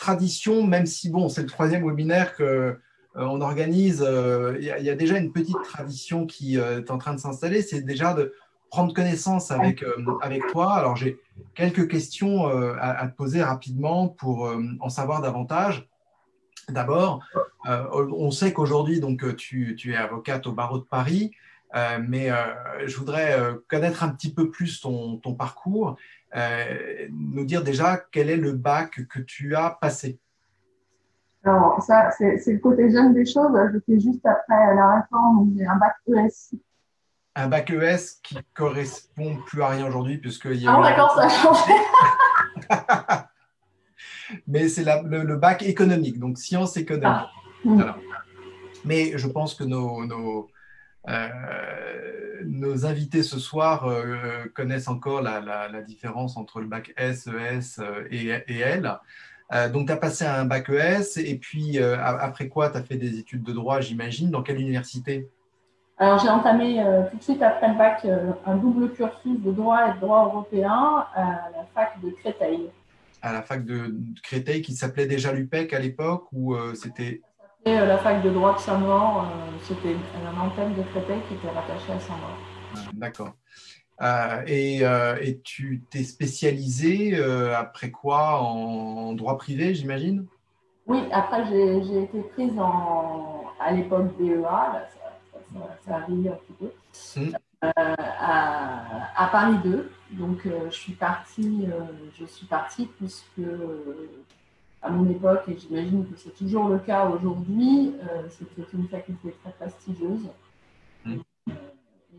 tradition, même si bon, c'est le troisième webinaire que on organise, il y a déjà une petite tradition qui est en train de s'installer, c'est déjà de prendre connaissance avec toi. Alors, j'ai quelques questions à te poser rapidement pour en savoir davantage. D'abord, on sait qu'aujourd'hui, donc, tu es avocate au barreau de Paris, mais je voudrais connaître un petit peu plus ton parcours, nous dire déjà quel est le bac que tu as passé. Alors, ça, c'est le côté jeune des choses. Je fais juste après la réforme, où j'ai un bac ES. Un bac ES qui correspond plus à rien aujourd'hui puisqu'il y a Ah eu bon, la d'accord, ça a réforme changé. AG, mais c'est le bac économique, donc sciences Ah. économiques. Hmm. Alors, mais je pense que nos invités ce soir connaissent encore la différence entre le bac S, ES et L. Donc, tu as passé un bac ES et puis après quoi, tu as fait des études de droit, j'imagine. Dans quelle université? Alors, j'ai entamé tout de suite après le bac un double cursus de droit et de droit européen à la fac de Créteil. À la fac de Créteil qui s'appelait déjà l'UPEC à l'époque ou c'était… Et la fac de droit de Saint-Maur, c'était un antenne de Créteil qui était rattachée à Saint-Maur. D'accord. Et tu t'es spécialisé après quoi en droit privé, j'imagine? Oui, après, j'ai été prise à l'époque DEA, là, ça arrive un petit peu, Hmm. à Paris 2. Donc, je suis partie puisque, à mon époque, et j'imagine que c'est toujours le cas aujourd'hui, c'était une faculté très prestigieuse. Hmm.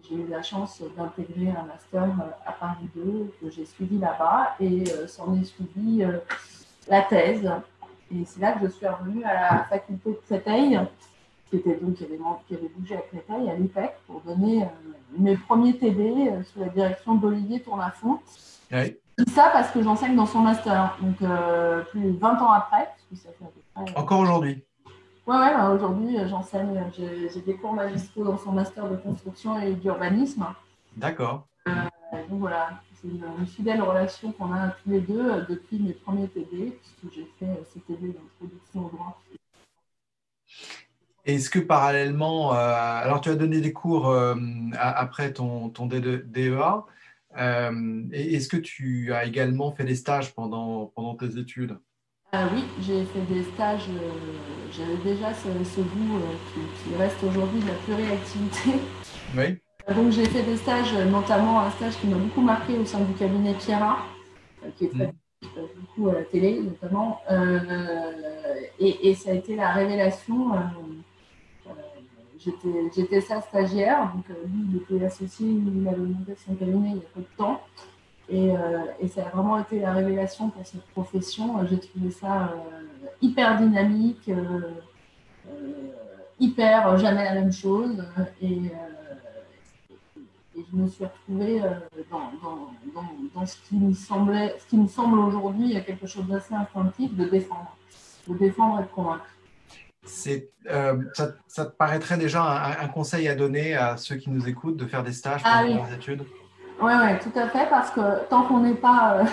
J'ai eu la chance d'intégrer un master à Paris 2 que j'ai suivi là-bas et s'en est suivi la thèse. Et c'est là que je suis revenue à la faculté de Créteil, qui avait bougé à Créteil, à l'UPEC, pour donner mes premiers TD sous la direction d'Olivier Tournafont. Ouais. Je dis ça parce que j'enseigne dans son master, donc plus de 20 ans après, parce que ça fait à peu près. Encore aujourd'hui? Ouais, bah, aujourd'hui, j'enseigne, j'ai des cours magistraux dans son master de construction et d'urbanisme. D'accord. Donc voilà, c'est une fidèle relation qu'on a tous les deux depuis mes premiers TD, puisque j'ai fait ces TD d'introduction au droit. Est-ce que parallèlement, alors tu as donné des cours après ton DEA, et est-ce que tu as également fait des stages pendant tes études? Oui, j'ai fait des stages, j'avais déjà ce goût qui reste aujourd'hui de la pluriactivité. Oui. Donc j'ai fait des stages, notamment un stage qui m'a beaucoup marqué au sein du cabinet Pierrat, qui est très Hmm. beaucoup à la télé notamment. Et ça a été la révélation. J'étais sa stagiaire, donc lui il était associé, il avait monté son cabinet il y a peu de temps. Et ça a vraiment été la révélation pour cette profession. J'ai trouvé ça hyper dynamique, hyper jamais la même chose. Et je me suis retrouvée dans ce qui me semble aujourd'hui quelque chose d'assez instinctif, de défendre et de convaincre. Ça te paraîtrait déjà un conseil à donner à ceux qui nous écoutent de faire des stages Ah pendant oui, leurs études? ouais, tout à fait, parce que tant qu'on n'est pas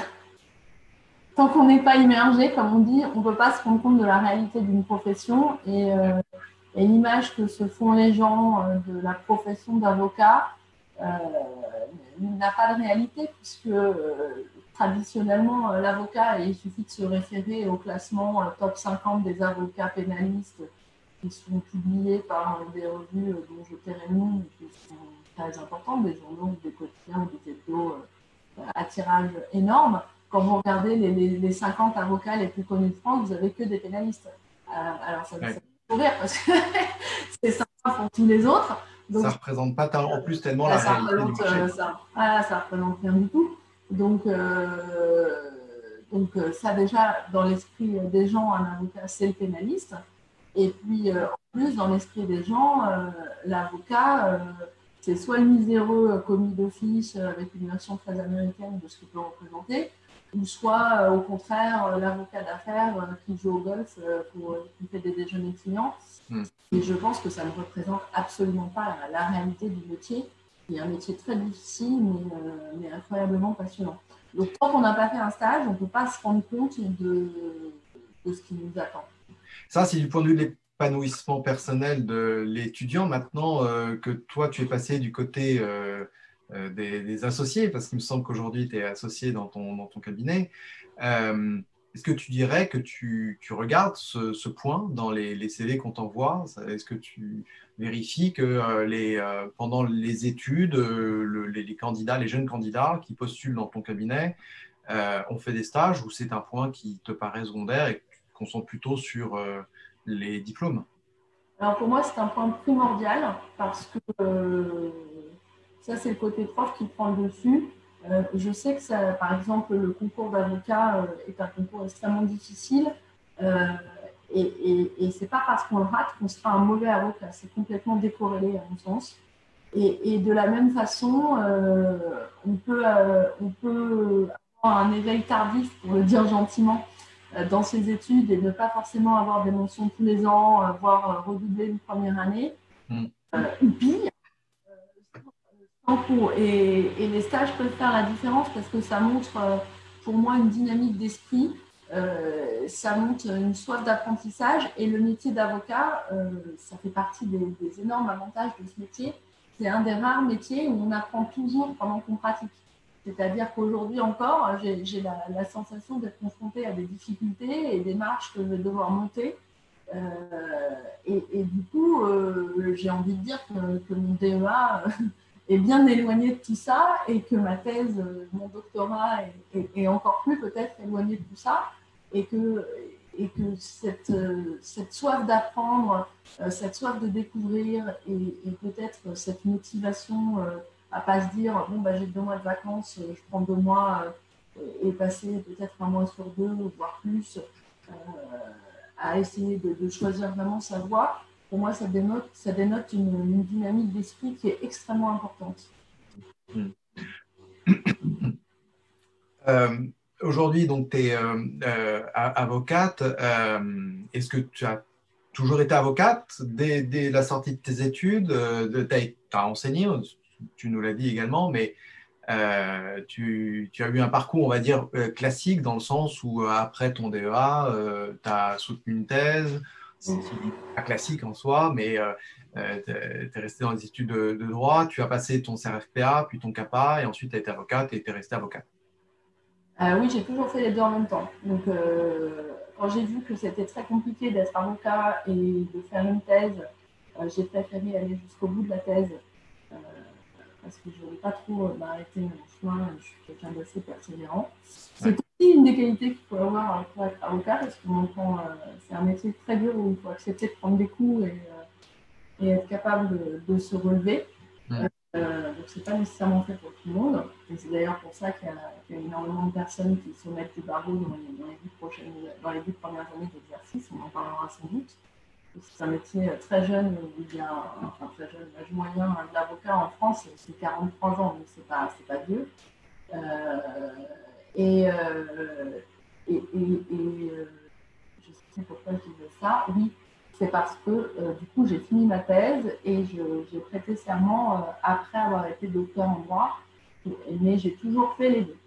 immergé, comme on dit, on ne peut pas se rendre compte de la réalité d'une profession et l'image que se font les gens de la profession d'avocat euh, n'a pas de réalité puisque traditionnellement, l'avocat, il suffit de se référer au classement top 50 des avocats pénalistes qui sont publiés par des revues dont je tairai le nom, qui sont très importantes, des journaux, des quotidiens, des hebdos à tirage énorme. Quand vous regardez les 50 avocats les plus connus de France, vous n'avez que des pénalistes. Alors, ça me Ouais. fait rire parce que c'est sympa pour tous les autres. Donc, Ça ne représente pas en plus tellement la ça réalité du représente, marché. ça représente rien du tout. Donc, ça déjà, dans l'esprit des gens, un avocat, c'est le pénaliste. Et puis, en plus, dans l'esprit des gens, l'avocat, c'est soit le miséreux commis d'office avec une version très américaine de ce qu'il peut représenter, ou soit, au contraire, l'avocat d'affaires qui joue au golf, qui fait des déjeuners clients. Hmm. Et je pense que ça ne représente absolument pas la réalité du métier, qui est un métier très difficile, mais incroyablement passionnant. Donc, tant qu'on n'a pas fait un stage, on ne peut pas se rendre compte ce qui nous attend. Ça, c'est du point de vue de l'épanouissement personnel de l'étudiant. Maintenant que toi, tu es passé du côté des associés, parce qu'il me semble qu'aujourd'hui, tu es associé dans ton cabinet. Est-ce que tu dirais que tu regardes ce point dans les CV qu'on t'envoie? Est-ce que tu vérifies que pendant les études, les candidats, les jeunes candidats qui postulent dans ton cabinet ont fait des stages, ou c'est un point qui te paraît secondaire et que tu te concentres plutôt sur les diplômes? Alors pour moi, c'est un point primordial parce que ça, c'est le côté prof qui prend le dessus. Je sais que, ça, par exemple, le concours d'avocat est un concours extrêmement difficile et ce n'est pas parce qu'on le rate qu'on sera un mauvais avocat. C'est complètement décorrélé, à mon sens. Et de la même façon, on peut avoir un éveil tardif, pour le dire gentiment, dans ses études et ne pas forcément avoir des mentions tous les ans, voire redoubler une première année, ou pire, sans cours. Et les stages peuvent faire la différence parce que ça montre pour moi une dynamique d'esprit, ça montre une soif d'apprentissage et le métier d'avocat, ça fait partie des énormes avantages de ce métier. C'est un des rares métiers où on apprend toujours pendant qu'on pratique. C'est-à-dire qu'aujourd'hui encore, j'ai la sensation d'être confrontée à des difficultés et des marches que je vais devoir monter. Et du coup, j'ai envie de dire que mon DEA est bien éloigné de tout ça et que ma thèse, mon doctorat est encore plus peut-être éloigné de tout ça et que cette soif d'apprendre, cette soif de découvrir et peut-être cette motivation à pas se dire bon bah j'ai 2 mois de vacances, je prends 2 mois et passer peut-être 1 mois sur 2 voire plus à essayer de choisir vraiment sa voie. Pour moi, ça dénote une dynamique d'esprit qui est extrêmement importante. Aujourd'hui, donc, tu es avocate. Est-ce que tu as toujours été avocate dès la sortie de tes études? Tu as enseigné, tu nous l'as dit également, mais tu as eu un parcours, on va dire, classique, dans le sens où après ton DEA, tu as soutenu une thèse, ce qui n'est pas classique en soi, mais tu es resté dans les études de droit, tu as passé ton CRFPA, puis ton CAPA, et ensuite tu as été avocate et tu es restée avocate. Oui, j'ai toujours fait les deux en même temps. Donc, quand j'ai vu que c'était très compliqué d'être avocat et de faire une thèse, j'ai préféré aller jusqu'au bout de la thèse parce que je ne voulais pas trop m'arrêter mon chemin. Je suis quelqu'un d'assez persévérant. C'est aussi une des qualités qu'il faut avoir pour être avocat parce que c'est un métier très dur où il faut accepter de prendre des coups et être capable de se relever. Donc, ce n'est pas nécessairement fait pour tout le monde. Et c'est d'ailleurs pour ça qu'il y a énormément de personnes qui se mettent du barreau dans les 10 premières années d'exercice. On en parlera sans doute. C'est un métier très jeune, enfin très jeune, l'âge moyen de l'avocat en France, c'est 43 ans, donc c'est pas vieux. Je sais pourquoi je disais ça. Oui, c'est parce que du coup j'ai fini ma thèse et j'ai prêté serment après avoir été docteur en droit, mais j'ai toujours fait les deux.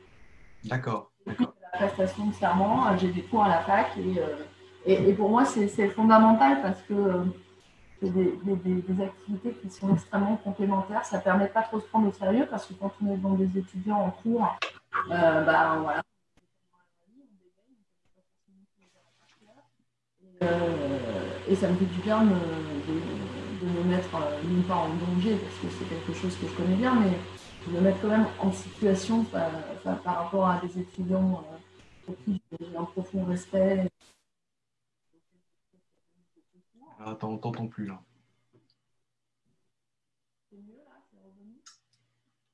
D'accord. La prestation de serment, j'ai des cours à la fac et pour moi c'est fondamental parce que c'est des activités qui sont extrêmement complémentaires. Ça ne permet pas trop de se prendre au sérieux parce que quand on est dans des étudiants en cours, voilà. Et ça me fait du bien de me mettre, non pas en danger, parce que c'est quelque chose que je connais bien, mais de me mettre quand même en situation par rapport à des étudiants pour qui j'ai un profond respect. Attends, on t'entend plus là. C'est mieux là, c'est revenu.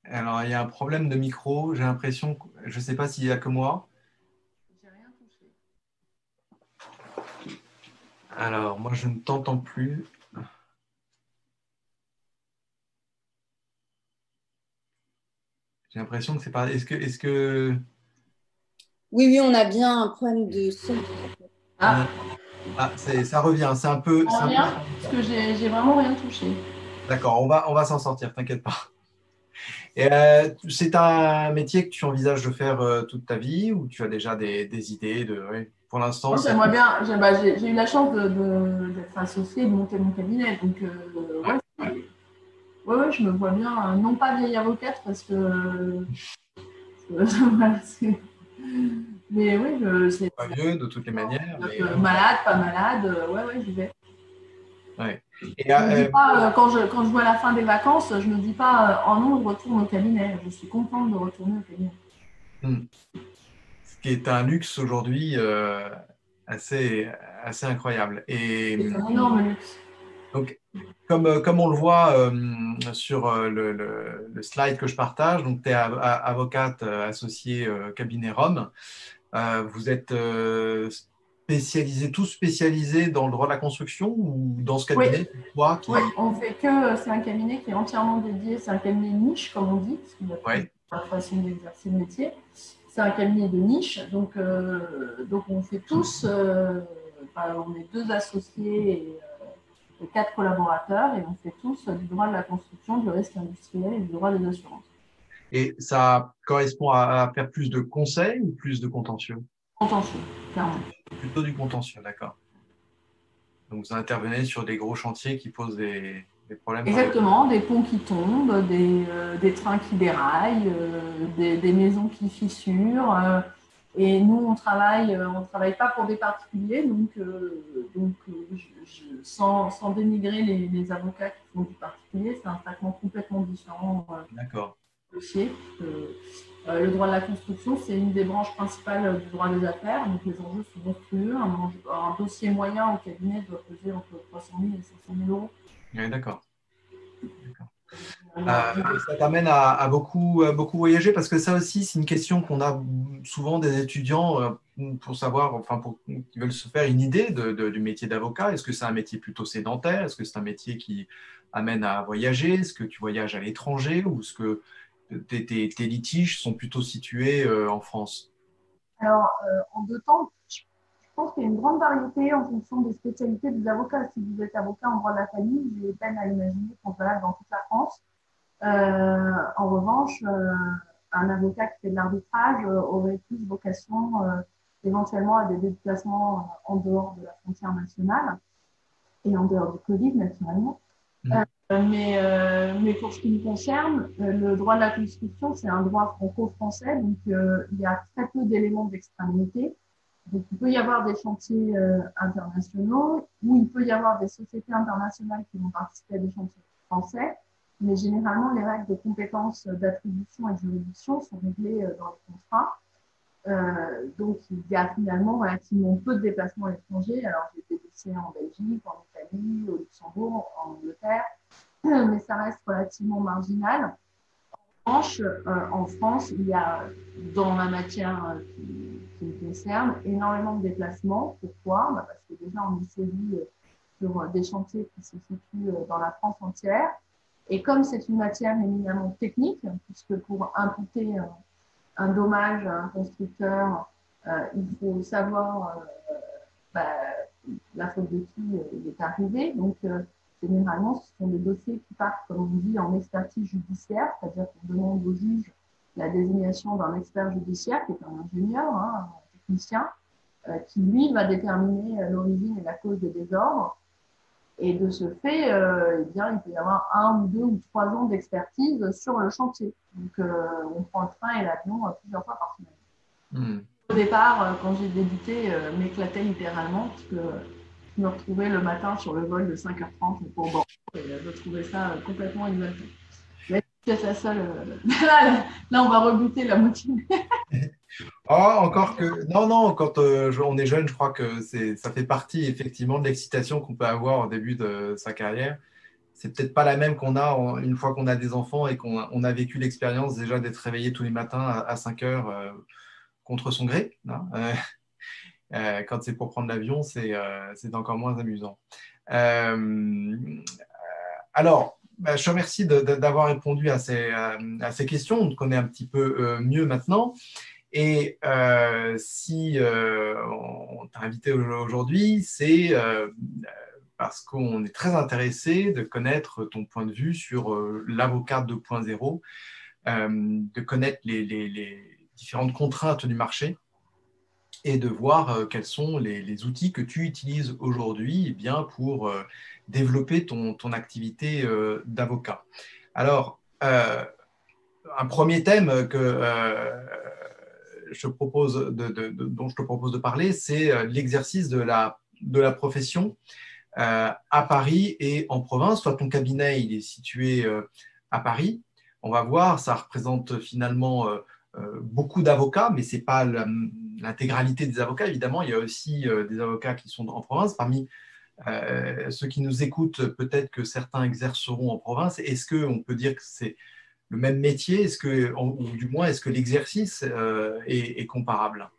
Alors, il y a un problème de micro. J'ai l'impression, je ne sais pas s'il y a que moi. J'ai rien touché. Alors, moi, je ne t'entends plus. J'ai l'impression que c'est pas. Est-ce que... Oui, on a bien un problème de son. Ah, ça revient. C'est un peu. Rien, parce que j'ai vraiment rien touché. D'accord, on va s'en sortir, t'inquiète pas. Et, c'est un métier que tu envisages de faire toute ta vie ou tu as déjà des idées de pour l'instant, Moi, j'aimerais bien. J'ai eu la chance d'être associée, de monter mon cabinet. Donc, ouais, je me vois bien, non pas vieille avocate, parce que. Voilà, mais oui, c'est. pas vieux de toutes les manières. Mais, malade, pas malade, ouais, j'y vais. ouais. Et, Je me dis pas, quand je vois la fin des vacances, je me dis pas, oh non, je retourne au cabinet. Je suis contente de retourner au cabinet. Ce qui est un luxe aujourd'hui assez, assez incroyable. Et c'est un énorme luxe. donc, comme on le voit sur le slide que je partage, donc tu es avocate associée cabinet Rome. Vous êtes tous spécialisés dans le droit de la construction ou dans ce cabinet Oui, on fait que, c'est un cabinet qui est entièrement dédié, c'est un cabinet niche, comme on dit, parce qu'il y a plusieurs façons d'exercer le métier. C'est un cabinet de niche, donc on fait tous, on est 2 associés et 4 collaborateurs, et on fait tous du droit de la construction, du risque industriel et du droit des assurances. Et ça correspond à faire plus de conseils ou plus de contentieux? Contentieux, clairement. Plutôt du contentieux, d'accord. Donc, vous intervenez sur des gros chantiers qui posent des problèmes. Exactement, des ponts qui tombent, des trains qui déraillent, des maisons qui fissurent. Et nous, on travaille pas pour des particuliers, donc sans dénigrer les avocats qui font du particulier, c'est un traitement complètement différent. D'accord. Le droit de la construction, c'est une des branches principales du droit des affaires, donc les enjeux sont monstrueux. Un dossier moyen au cabinet doit peser entre 300 000 et 500 000 euros. Oui, d'accord. Ça t'amène à beaucoup voyager parce que ça aussi, c'est une question qu'on a souvent des étudiants pour savoir, qui veulent se faire une idée du métier d'avocat. Est-ce que c'est un métier plutôt sédentaire? Est-ce que c'est un métier qui amène à voyager? Est-ce que tu voyages à l'étranger ou est-ce que tes litiges sont plutôt situés en France? Alors, en 2 temps, je pense qu'il y a une grande variété en fonction des spécialités des avocats. Si vous êtes avocat en droit de la famille, j'ai peine à imaginer qu'on soit là dans toute la France. En revanche, un avocat qui fait de l'arbitrage aurait plus vocation éventuellement à des déplacements en dehors de la frontière nationale et en dehors du Covid, naturellement. Mais pour ce qui me concerne, le droit de la construction, c'est un droit franco-français, donc il y a très peu d'éléments d'extranéité. Donc il peut y avoir des chantiers internationaux ou il peut y avoir des sociétés internationales qui vont participer à des chantiers français, mais généralement les règles de compétences d'attribution et de juridiction sont réglées dans les contrats. Donc il y a finalement relativement peu de déplacements à l'étranger. Alors j'ai été déplacée en Belgique, en Italie, au Luxembourg, en Angleterre, mais ça reste relativement marginal. En revanche, en France, il y a, dans la matière qui me concerne, énormément de déplacements. Pourquoi? Parce que déjà, on est saisi sur des chantiers qui se situent dans la France entière. Et comme c'est une matière éminemment technique, puisque pour imputer un dommage à un constructeur, il faut savoir la faute de qui il est arrivé. Donc, généralement, ce sont des dossiers qui partent, comme on dit, en expertise judiciaire, c'est-à-dire qu'on demande au juge la désignation d'un expert judiciaire, qui est un ingénieur, un technicien, qui, lui, va déterminer l'origine et la cause des désordres. Et de ce fait, il peut y avoir 1 ou 2 ou 3 ans d'expertise sur le chantier. Donc, on prend le train et l'avion plusieurs fois par semaine. Au départ, quand j'ai débuté, m'éclatais littéralement, parce que je me retrouvais le matin sur le vol de 5h30 pour Bordeaux, et je trouvais ça complètement exaltant. Mais c'est ça seule. Là, on va rebuter la moitié. Encore que non, quand on est jeune, je crois que ça fait partie effectivement de l'excitation qu'on peut avoir au début de sa carrière. C'est peut-être pas la même qu'on a une fois qu'on a des enfants et qu'on a vécu l'expérience déjà d'être réveillé tous les matins à 5 heures contre son gré. Hein. Quand c'est pour prendre l'avion, c'est encore moins amusant. Alors, je te remercie d'avoir répondu à ces questions. On te connaît un petit peu mieux maintenant. Et si on t'a invité aujourd'hui, c'est parce qu'on est très intéressé de connaître ton point de vue sur l'avocat 2.0, de connaître les différentes contraintes du marché et de voir quels sont les outils que tu utilises aujourd'hui pour développer ton activité d'avocat. Alors, un premier thème dont je te propose de parler, c'est l'exercice de la profession à Paris et en province. Toi, ton cabinet, il est situé à Paris. On va voir, ça représente finalement beaucoup d'avocats, mais ce n'est pas l'intégralité des avocats. Évidemment, il y a aussi des avocats qui sont en province. Parmi ceux qui nous écoutent, peut-être que certains exerceront en province. Est-ce qu'on peut dire que c'est le même métier, ou du moins, est-ce que l'exercice est comparable?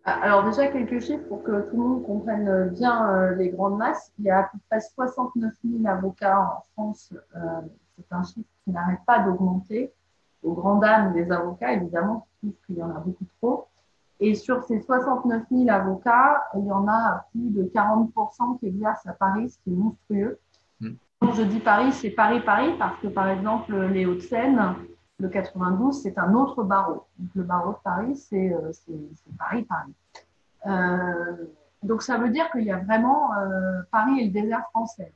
Alors déjà, quelques chiffres pour que tout le monde comprenne bien les grandes masses. Il y a à peu près 69 000 avocats en France. C'est un chiffre qui n'arrête pas d'augmenter. Aux grandes dames des avocats, évidemment, qui trouvent qu'il y en a beaucoup trop. Et sur ces 69 000 avocats, il y en a plus de 40% qui exercent à Paris, ce qui est monstrueux. Quand je dis Paris, c'est Paris-Paris, parce que par exemple, les Hauts-de-Seine, le 92, c'est un autre barreau. Donc, le barreau de Paris, c'est Paris-Paris. Donc, ça veut dire qu'il y a vraiment Paris et le désert français.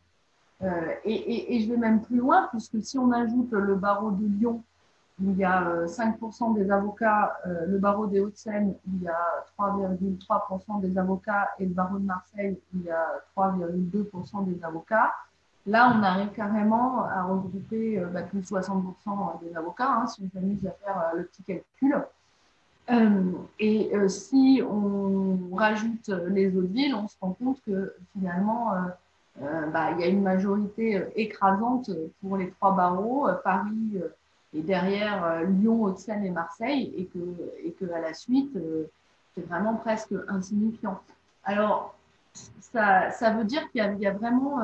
Et je vais même plus loin, puisque si on ajoute le barreau de Lyon, où il y a 5% des avocats, le barreau des Hauts-de-Seine, où il y a 3,3% des avocats, et le barreau de Marseille, où il y a 3,2% des avocats, là, on arrive carrément à regrouper plus de 60% des avocats, si on s'amuse à faire le petit calcul. Si on rajoute les autres villes, on se rend compte que finalement, il y a une majorité écrasante pour les trois barreaux, Paris et derrière Lyon, Hauts-de-Seine et Marseille, et que à la suite, c'est vraiment presque insignifiant. Alors, ça veut dire qu'il y a vraiment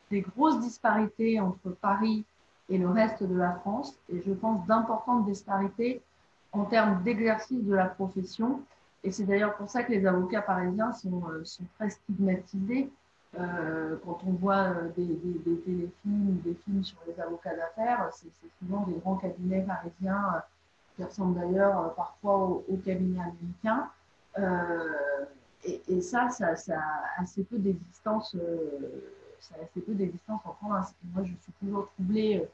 des grosses disparités entre Paris et le reste de la France, et je pense d'importantes disparités en termes d'exercice de la profession. Et c'est d'ailleurs pour ça que les avocats parisiens sont très stigmatisés. Quand on voit des téléfilms ou des films sur les avocats d'affaires, c'est souvent des grands cabinets parisiens qui ressemblent d'ailleurs parfois aux cabinets américains. Et ça a assez peu d'existence en province. Et moi, je suis toujours troublée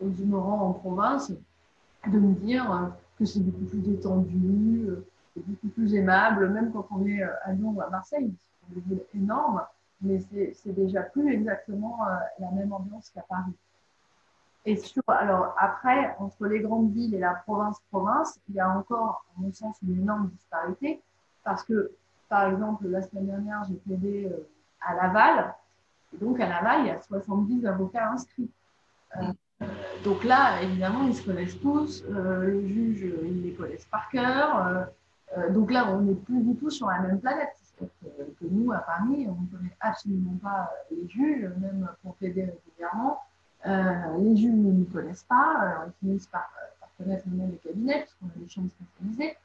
aux demeurant en province de me dire que c'est beaucoup plus détendu, c'est beaucoup plus aimable, même quand on est à Lyon ou à Marseille, ce sont des villes énormes, mais c'est déjà plus exactement la même ambiance qu'à Paris. Et alors après, entre les grandes villes et la province, il y a encore, à mon sens, une énorme disparité, parce que, par exemple, la semaine dernière, j'ai plaidé à Laval, et donc à Laval, il y a 70 avocats inscrits. Donc là, évidemment, ils se connaissent tous, les juges, ils les connaissent par cœur. Donc là, on n'est plus du tout sur la même planète. Que nous, à Paris, on ne connaît absolument pas les juges, même pour plaider régulièrement. Les juges ne nous connaissent pas, alors ils finissent par connaître même les cabinets, puisqu'on a des chambres spécialisées.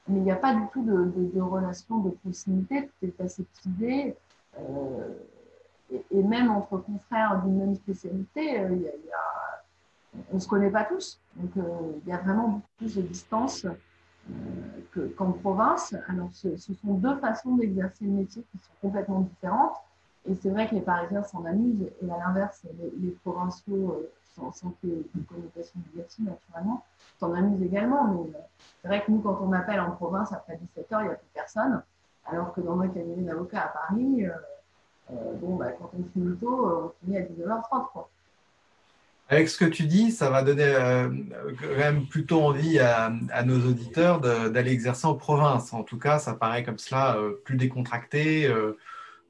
Mais il n'y a pas du tout de relation de proximité, tout est aseptisé. Et même entre confrères d'une même spécialité, on ne se connaît pas tous. Donc, il y a vraiment beaucoup plus de distance qu'en province. Alors, ce sont deux façons d'exercer le métier qui sont complètement différentes. Et c'est vrai que les Parisiens s'en amusent, et à l'inverse, les provinciaux, sans qu'il y ait une connotation négative, naturellement, s'en amusent également. Mais c'est vrai que nous, quand on appelle en province, après 17 h, il n'y a plus personne. Alors que dans un cabinet d'avocat à Paris, quand on finit tôt, on finit à 19h30, quoi. Avec ce que tu dis, ça va donner quand même plutôt envie à nos auditeurs d'aller exercer en province. En tout cas, ça paraît comme cela plus décontracté,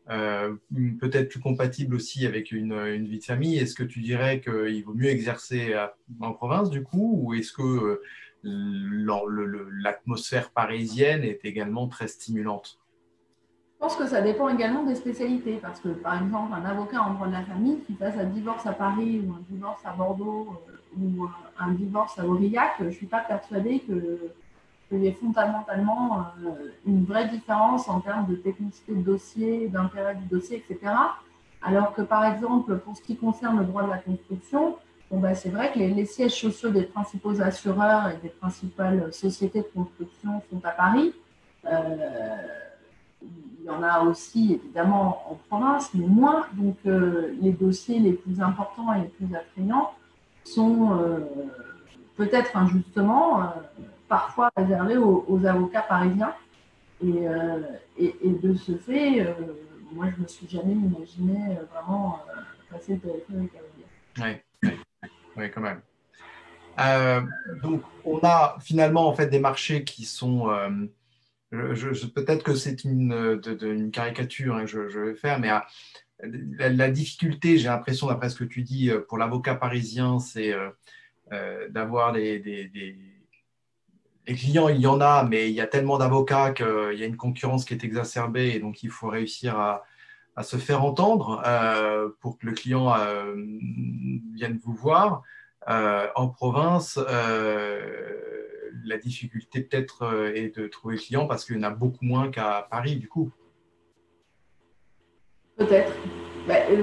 peut-être plus compatible aussi avec une vie de famille. Est-ce que tu dirais qu'il vaut mieux exercer en province du coup, ou est-ce que l'atmosphère parisienne est également très stimulante? Je pense que ça dépend également des spécialités, parce que par exemple, un avocat en droit de la famille qui fasse un divorce à Paris ou un divorce à Bordeaux ou un divorce à Aurillac, je ne suis pas persuadée qu'il y ait fondamentalement une vraie différence en termes de technicité de dossier, d'intérêt du dossier, etc. Alors que par exemple, pour ce qui concerne le droit de la construction, c'est vrai que les sièges sociaux des principaux assureurs et des principales sociétés de construction sont à Paris. Il y en a aussi évidemment en province, mais moins. Donc les dossiers les plus importants et les plus attrayants sont peut-être injustement parfois réservés aux avocats parisiens. Et de ce fait, moi je ne me suis jamais imaginé vraiment passer le périphérique, à vrai dire. Oui, quand même. Donc, on a finalement en fait des marchés qui sont. Peut-être que c'est une caricature, hein, que je vais faire, mais la difficulté, j'ai l'impression, d'après ce que tu dis, pour l'avocat parisien, c'est d'avoir les clients, il y en a, mais il y a tellement d'avocats qu'il y a une concurrence qui est exacerbée, et donc il faut réussir à se faire entendre pour que le client vienne vous voir. En province, la difficulté peut-être est de trouver le client parce qu'il y en a beaucoup moins qu'à Paris, du coup. Peut-être.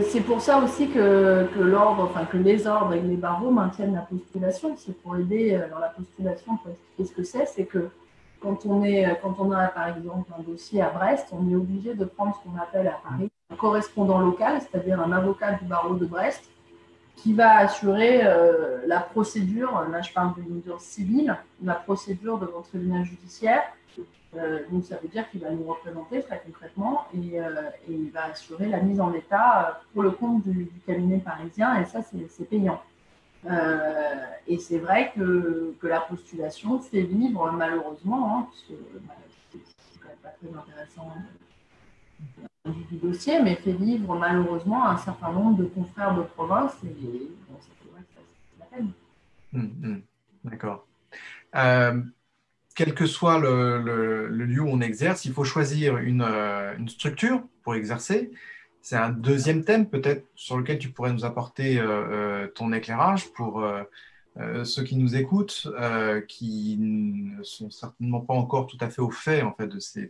C'est pour ça aussi que l'ordre, enfin que les ordres et les barreaux maintiennent la postulation. C'est pour aider. Alors la postulation, pour expliquer ce que c'est que quand on a par exemple un dossier à Brest, on est obligé de prendre ce qu'on appelle à Paris un correspondant local, c'est-à-dire un avocat du barreau de Brest, qui va assurer la procédure. Là, je parle d'une mesure civile, la procédure devant le tribunal judiciaire. Donc, ça veut dire qu'il va nous représenter très concrètement et il va assurer la mise en état pour le compte du cabinet parisien, et ça, c'est payant. Et c'est vrai que la postulation fait vivre, malheureusement, hein, parce que c'est quand même pas très intéressant du dossier, mais fait vivre malheureusement un certain nombre de confrères de province, et bon, c'est vrai que c'est la peine. D'accord. Quel que soit le lieu où on exerce, il faut choisir une structure pour exercer. C'est un deuxième thème peut-être sur lequel tu pourrais nous apporter ton éclairage pour ceux qui nous écoutent, qui ne sont certainement pas encore tout à fait au fait en fait de ces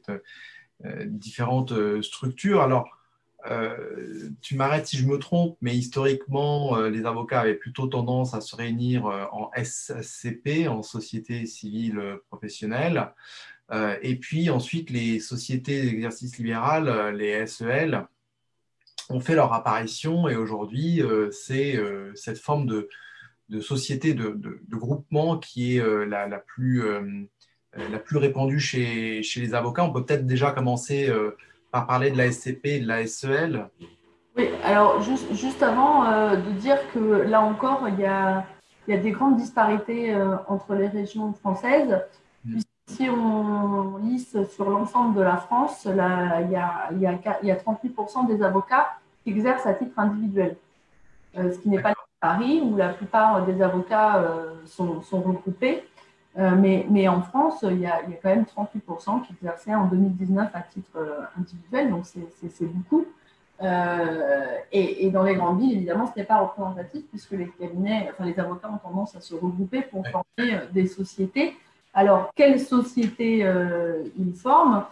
différentes structures. Alors, tu m'arrêtes si je me trompe, mais historiquement, les avocats avaient plutôt tendance à se réunir en SCP, en société civile professionnelle. Et puis ensuite, les sociétés d'exercice libéral, les SEL, ont fait leur apparition. Et aujourd'hui, c'est cette forme de société, de groupement qui est la plus répandue chez les avocats. On peut peut-être déjà commencer par parler de la SCP et de la SEL. Oui, alors juste avant de dire que là encore, il y a des grandes disparités entre les régions françaises. Si on lisse sur l'ensemble de la France, là, il y a 38% des avocats qui exercent à titre individuel, ce qui n'est pas le cas à Paris, où la plupart des avocats sont regroupés. Mais en France, il y a quand même 38% qui exerçaient en 2019 à titre individuel, donc c'est beaucoup. Et dans les grandes villes, évidemment, ce n'est pas représentatif puisque les cabinets, enfin les avocats ont tendance à se regrouper pour former des sociétés. Alors, quelles sociétés ils forment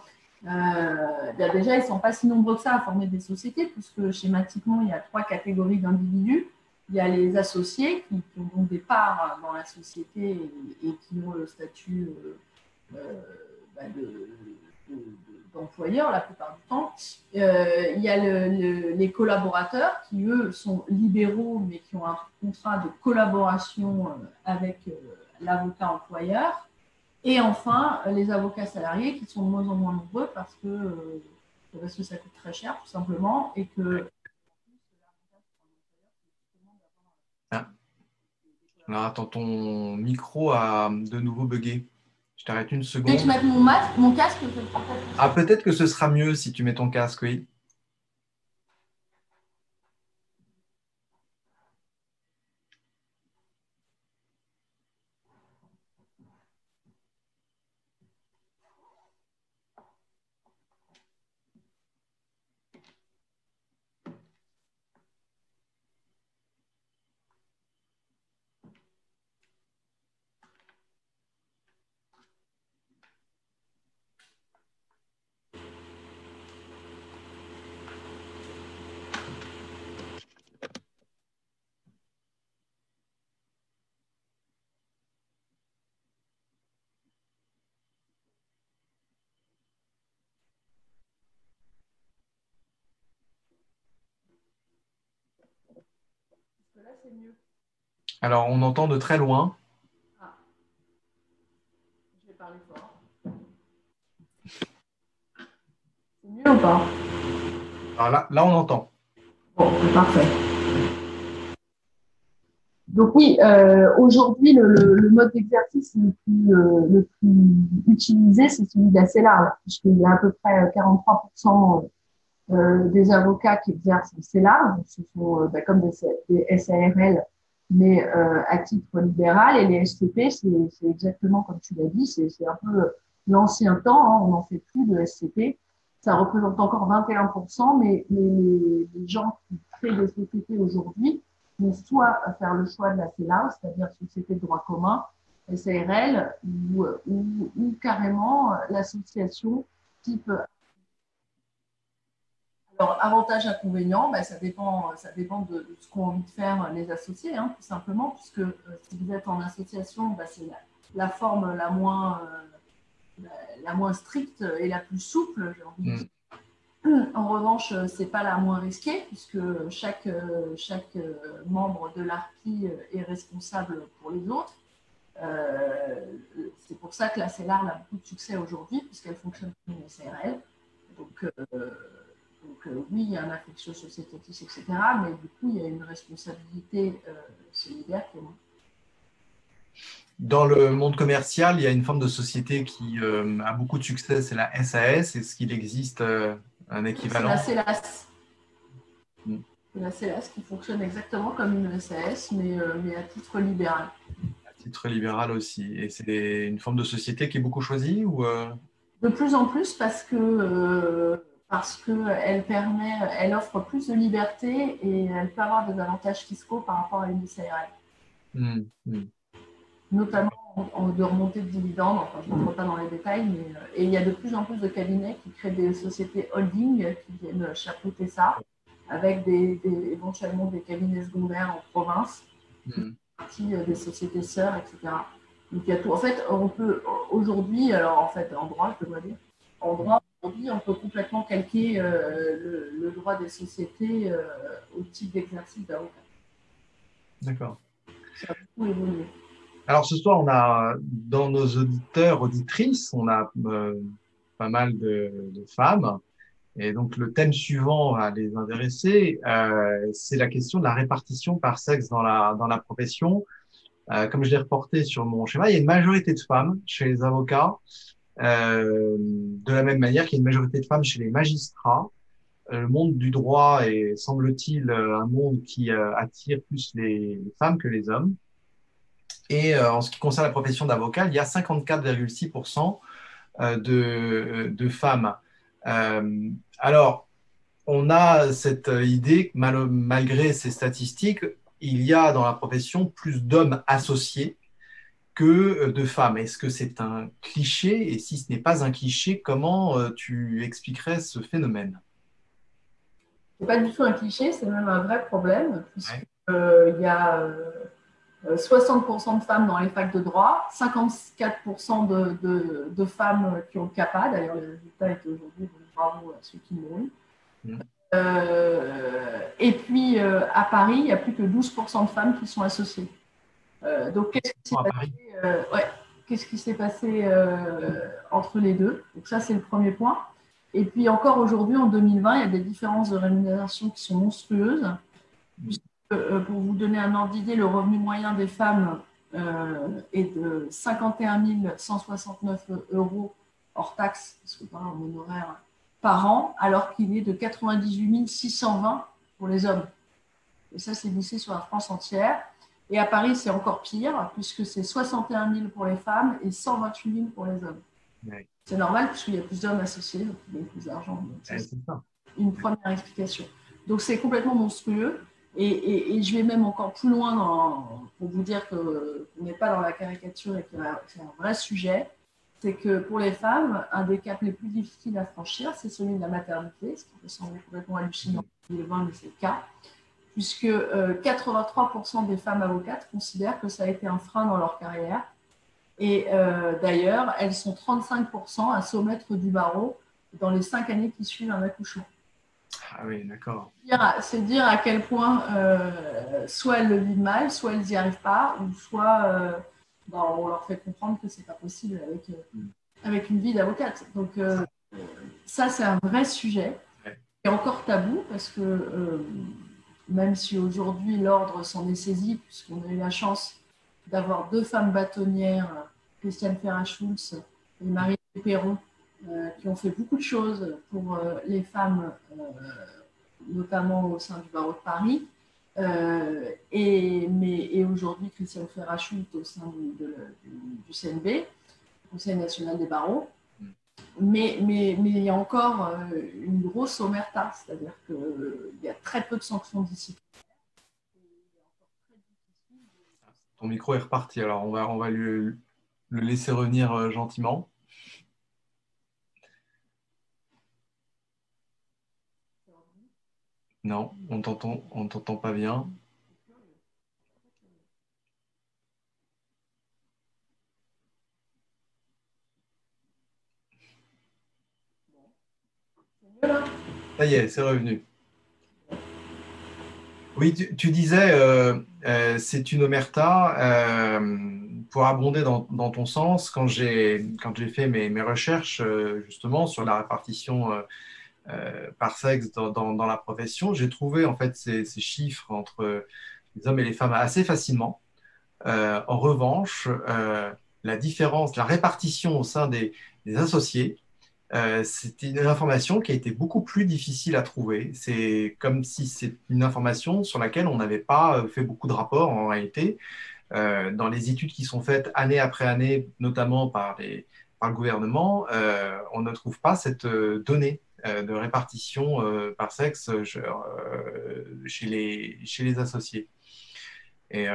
déjà, ils ne sont pas si nombreux que ça à former des sociétés puisque schématiquement, il y a 3 catégories d'individus. Il y a les associés qui ont donc des parts dans la société et qui ont le statut d'employeur la plupart du temps. Il y a les collaborateurs qui, eux, sont libéraux mais qui ont un contrat de collaboration avec l'avocat employeur. Et enfin, les avocats salariés qui sont de moins en moins nombreux parce que ça coûte très cher tout simplement et que Alors, attends, ton micro a de nouveau bugué. Je t'arrête une dès que seconde. je mette mon casque, je vais peut-être. Ah, peut-être que ce sera mieux si tu mets ton casque, oui. Là, c'est mieux. Alors, on entend de très loin. Ah, je vais parler fort. C'est mieux ou pas? Alors là, on entend. Bon, c'est parfait. Donc oui, aujourd'hui, le mode d'exercice le plus utilisé, c'est celui de la CELAR, puisqu'il y a à peu près 43% des avocats qui exercent en CELAR, donc ce sont comme des SARL, mais à titre libéral, et les SCP, c'est exactement comme tu l'as dit, c'est un peu l'ancien temps, hein, on n'en fait plus de SCP, ça représente encore 21%, mais les gens qui créent des sociétés aujourd'hui vont soit faire le choix de la CELAR, c'est-à-dire société de droit commun, SARL, ou carrément l'association type. Alors, avantage, inconvénient, ben, ça dépend de ce qu'ont envie de faire les associés, hein, tout simplement, puisque si vous êtes en association, ben, c'est la forme la moins stricte et la plus souple, j'ai envie de dire. En revanche, ce n'est pas la moins risquée, puisque chaque membre de l'ARPI est responsable pour les autres. C'est pour ça que la CELAR a beaucoup de succès aujourd'hui, puisqu'elle fonctionne comme une SARL. Donc, oui, il y a un affectio societatis, etc. Mais du coup, il y a une responsabilité solidaire qui est moins. Dans le monde commercial, il y a une forme de société qui a beaucoup de succès, c'est la SAS. Est-ce qu'il existe un équivalent? C'est la CELAS. C'est la CELAS qui fonctionne exactement comme une SAS, mais à titre libéral. À titre libéral aussi. Et c'est une forme de société qui est beaucoup choisie ou De plus en plus parce que elle offre plus de liberté et elle peut avoir des avantages fiscaux par rapport à une SARL. Notamment de remontée de dividendes, enfin je ne rentre pas dans les détails, mais et il y a de plus en plus de cabinets qui créent des sociétés holding qui viennent chapeauter ça, avec éventuellement des cabinets secondaires en province, des sociétés sœurs, etc. Donc il y a tout. En fait, on peut aujourd'hui, alors en fait en droit, je dois dire, en droit aujourd'hui, on peut complètement calquer le droit des sociétés au type d'exercice d'avocat. D'accord. Ça a beaucoup évolué. Alors ce soir, on a dans nos auditeurs, auditrices, on a pas mal de femmes. Et donc le thème suivant va les intéresser, c'est la question de la répartition par sexe dans la profession. Comme je l'ai reporté sur mon schéma, il y a une majorité de femmes chez les avocats, de la même manière qu'il y a une majorité de femmes chez les magistrats. Le monde du droit est, semble-t-il, un monde qui attire plus les femmes que les hommes. Et en ce qui concerne la profession d'avocat, il y a 54,6% de femmes. Alors, on a cette idée que malgré ces statistiques, il y a dans la profession plus d'hommes associés que de femmes. Est-ce que c'est un cliché? Et si ce n'est pas un cliché, comment tu expliquerais ce phénomène? Ce n'est pas du tout un cliché, c'est même un vrai problème, puisqu'il y a 60% de femmes dans les facs de droit, 54% de femmes qui ont le CAPA. D'ailleurs, le résultat est aujourd'hui, bravo à ceux qui l'ont eu. Et puis, à Paris, il n'y a plus que 12% de femmes qui sont associées. Donc, qu'est-ce qui s'est passé entre les deux? Donc, ça, c'est le premier point. Et puis, encore aujourd'hui, en 2020, il y a des différences de rémunération qui sont monstrueuses. Pour vous donner un ordre d'idée, le revenu moyen des femmes est de 51 169 € hors taxe, parce que par mon honoraire, par an, alors qu'il est de 98 620 pour les hommes. Et ça, c'est lissé sur la France entière. Et à Paris, c'est encore pire, puisque c'est 61 000 pour les femmes et 128 000 pour les hommes. Ouais. C'est normal, puisqu'il y a plus d'hommes associés, donc il y a plus d'argent. C'est une première explication. Donc, c'est complètement monstrueux. Et je vais même encore plus loin pour vous dire qu'on n'est pas dans la caricature et que c'est un vrai sujet. C'est que pour les femmes, un des caps les plus difficiles à franchir, c'est celui de la maternité, ce qui peut sembler complètement hallucinant en 2020, mais c'est le cas, puisque 83% des femmes avocates considèrent que ça a été un frein dans leur carrière. Et d'ailleurs, elles sont 35% à soumettre du barreau dans les 5 années qui suivent un accouchement. Ah oui, d'accord. C'est dire à quel point soit elles le vivent mal, soit elles n'y arrivent pas, ou soit on leur fait comprendre que c'est pas possible avec une vie d'avocate. Donc ça, c'est un vrai sujet Ouais. qui est encore tabou parce que même si aujourd'hui l'ordre s'en est saisi, puisqu'on a eu la chance d'avoir 2 femmes bâtonnières, Christiane Ferrat-Schulz et Marie Perron, qui ont fait beaucoup de choses pour les femmes, notamment au sein du barreau de Paris. Et aujourd'hui, Christiane Ferrat-Schulz au sein du CNB, Conseil national des barreaux. Mais il y a encore une grosse omerta, c'est-à-dire qu'il y a très peu de sanctions disciplinaires. Ton micro est reparti, alors on va le laisser revenir gentiment. Non, on t'entend pas bien. Ça y est, c'est revenu. Oui, tu disais, c'est une omerta. Pour abonder dans ton sens, quand j'ai fait mes recherches justement sur la répartition par sexe dans la profession, j'ai trouvé en fait ces chiffres entre les hommes et les femmes assez facilement. En revanche, la différence, la répartition au sein des associés, c'était une information qui a été beaucoup plus difficile à trouver. C'est comme si c'est une information sur laquelle on n'avait pas fait beaucoup de rapports en réalité. Dans les études qui sont faites année après année, notamment par le gouvernement, on ne trouve pas cette donnée de répartition par sexe chez les associés. Et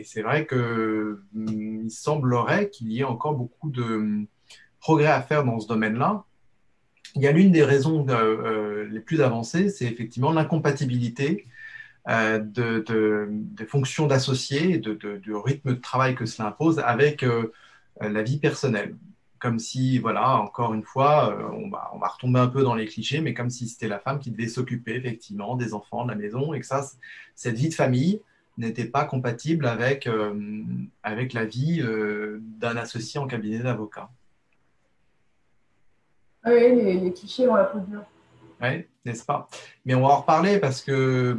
c'est vrai que il semblerait qu'il y ait encore beaucoup de progrès à faire dans ce domaine-là. Il y a l'une des raisons les plus avancées, c'est effectivement l'incompatibilité des fonctions d'associés, du rythme de travail que cela impose avec la vie personnelle. Comme si, voilà, encore une fois, on va retomber un peu dans les clichés, mais comme si c'était la femme qui devait s'occuper effectivement des enfants, de la maison, et que ça, cette vie de famille n'était pas compatible avec la vie d'un associé en cabinet d'avocat. Ah oui, les clichés ont la peau dure. Oui, n'est-ce pas? Mais on va en reparler parce que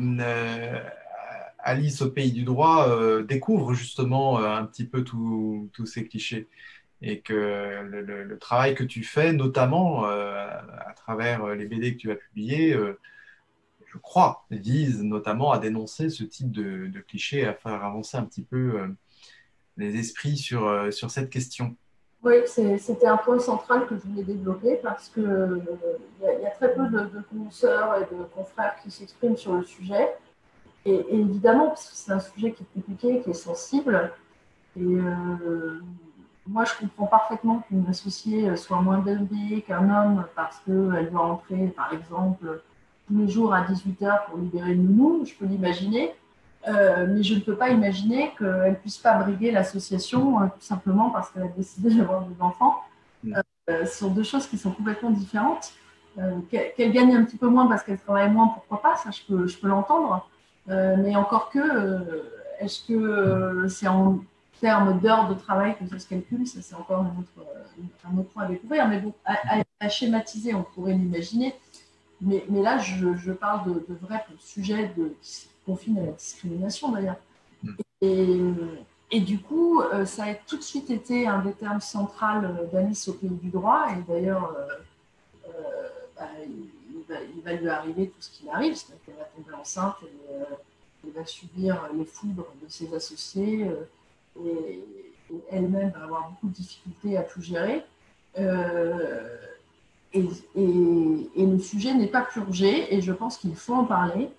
Alice au pays du droit découvre justement un petit peu tous ces clichés et que le travail que tu fais, notamment à travers les BD que tu as publiés, je crois, vise notamment à dénoncer ce type de clichés et à faire avancer un petit peu les esprits sur cette question. Oui, c'était un point central que je voulais développer parce que y a très peu de consoeurs et de confrères qui s'expriment sur le sujet. Et évidemment, parce que c'est un sujet qui est compliqué, qui est sensible. Et moi, je comprends parfaitement qu'une associée soit moins bien payée qu'un homme parce qu'elle doit rentrer, par exemple, tous les jours à 18h pour libérer le nounou. Je peux l'imaginer. Mais je ne peux pas imaginer qu'elle ne puisse pas briguer l'association tout simplement parce qu'elle a décidé d'avoir des enfants. Ce sont 2 choses qui sont complètement différentes. Qu'elle gagne un petit peu moins parce qu'elle travaille moins, pourquoi pas, ça je peux l'entendre. Mais encore que, est-ce que c'est en termes d'heures de travail que ça se calcule? Ça, c'est encore un autre point à découvrir. Mais bon, à schématiser, on pourrait l'imaginer. Mais là, je parle de vrais sujets qui confinent à la discrimination d'ailleurs. Et du coup, ça a tout de suite été un des termes centraux d'Alice au pays du droit. Et d'ailleurs, il va lui arriver tout ce qui arrive, c'est-à-dire qu'elle va tomber enceinte et elle va subir les foudres de ses associés et elle-même va avoir beaucoup de difficultés à tout gérer. Et le sujet n'est pas purgé et je pense qu'il faut en parler.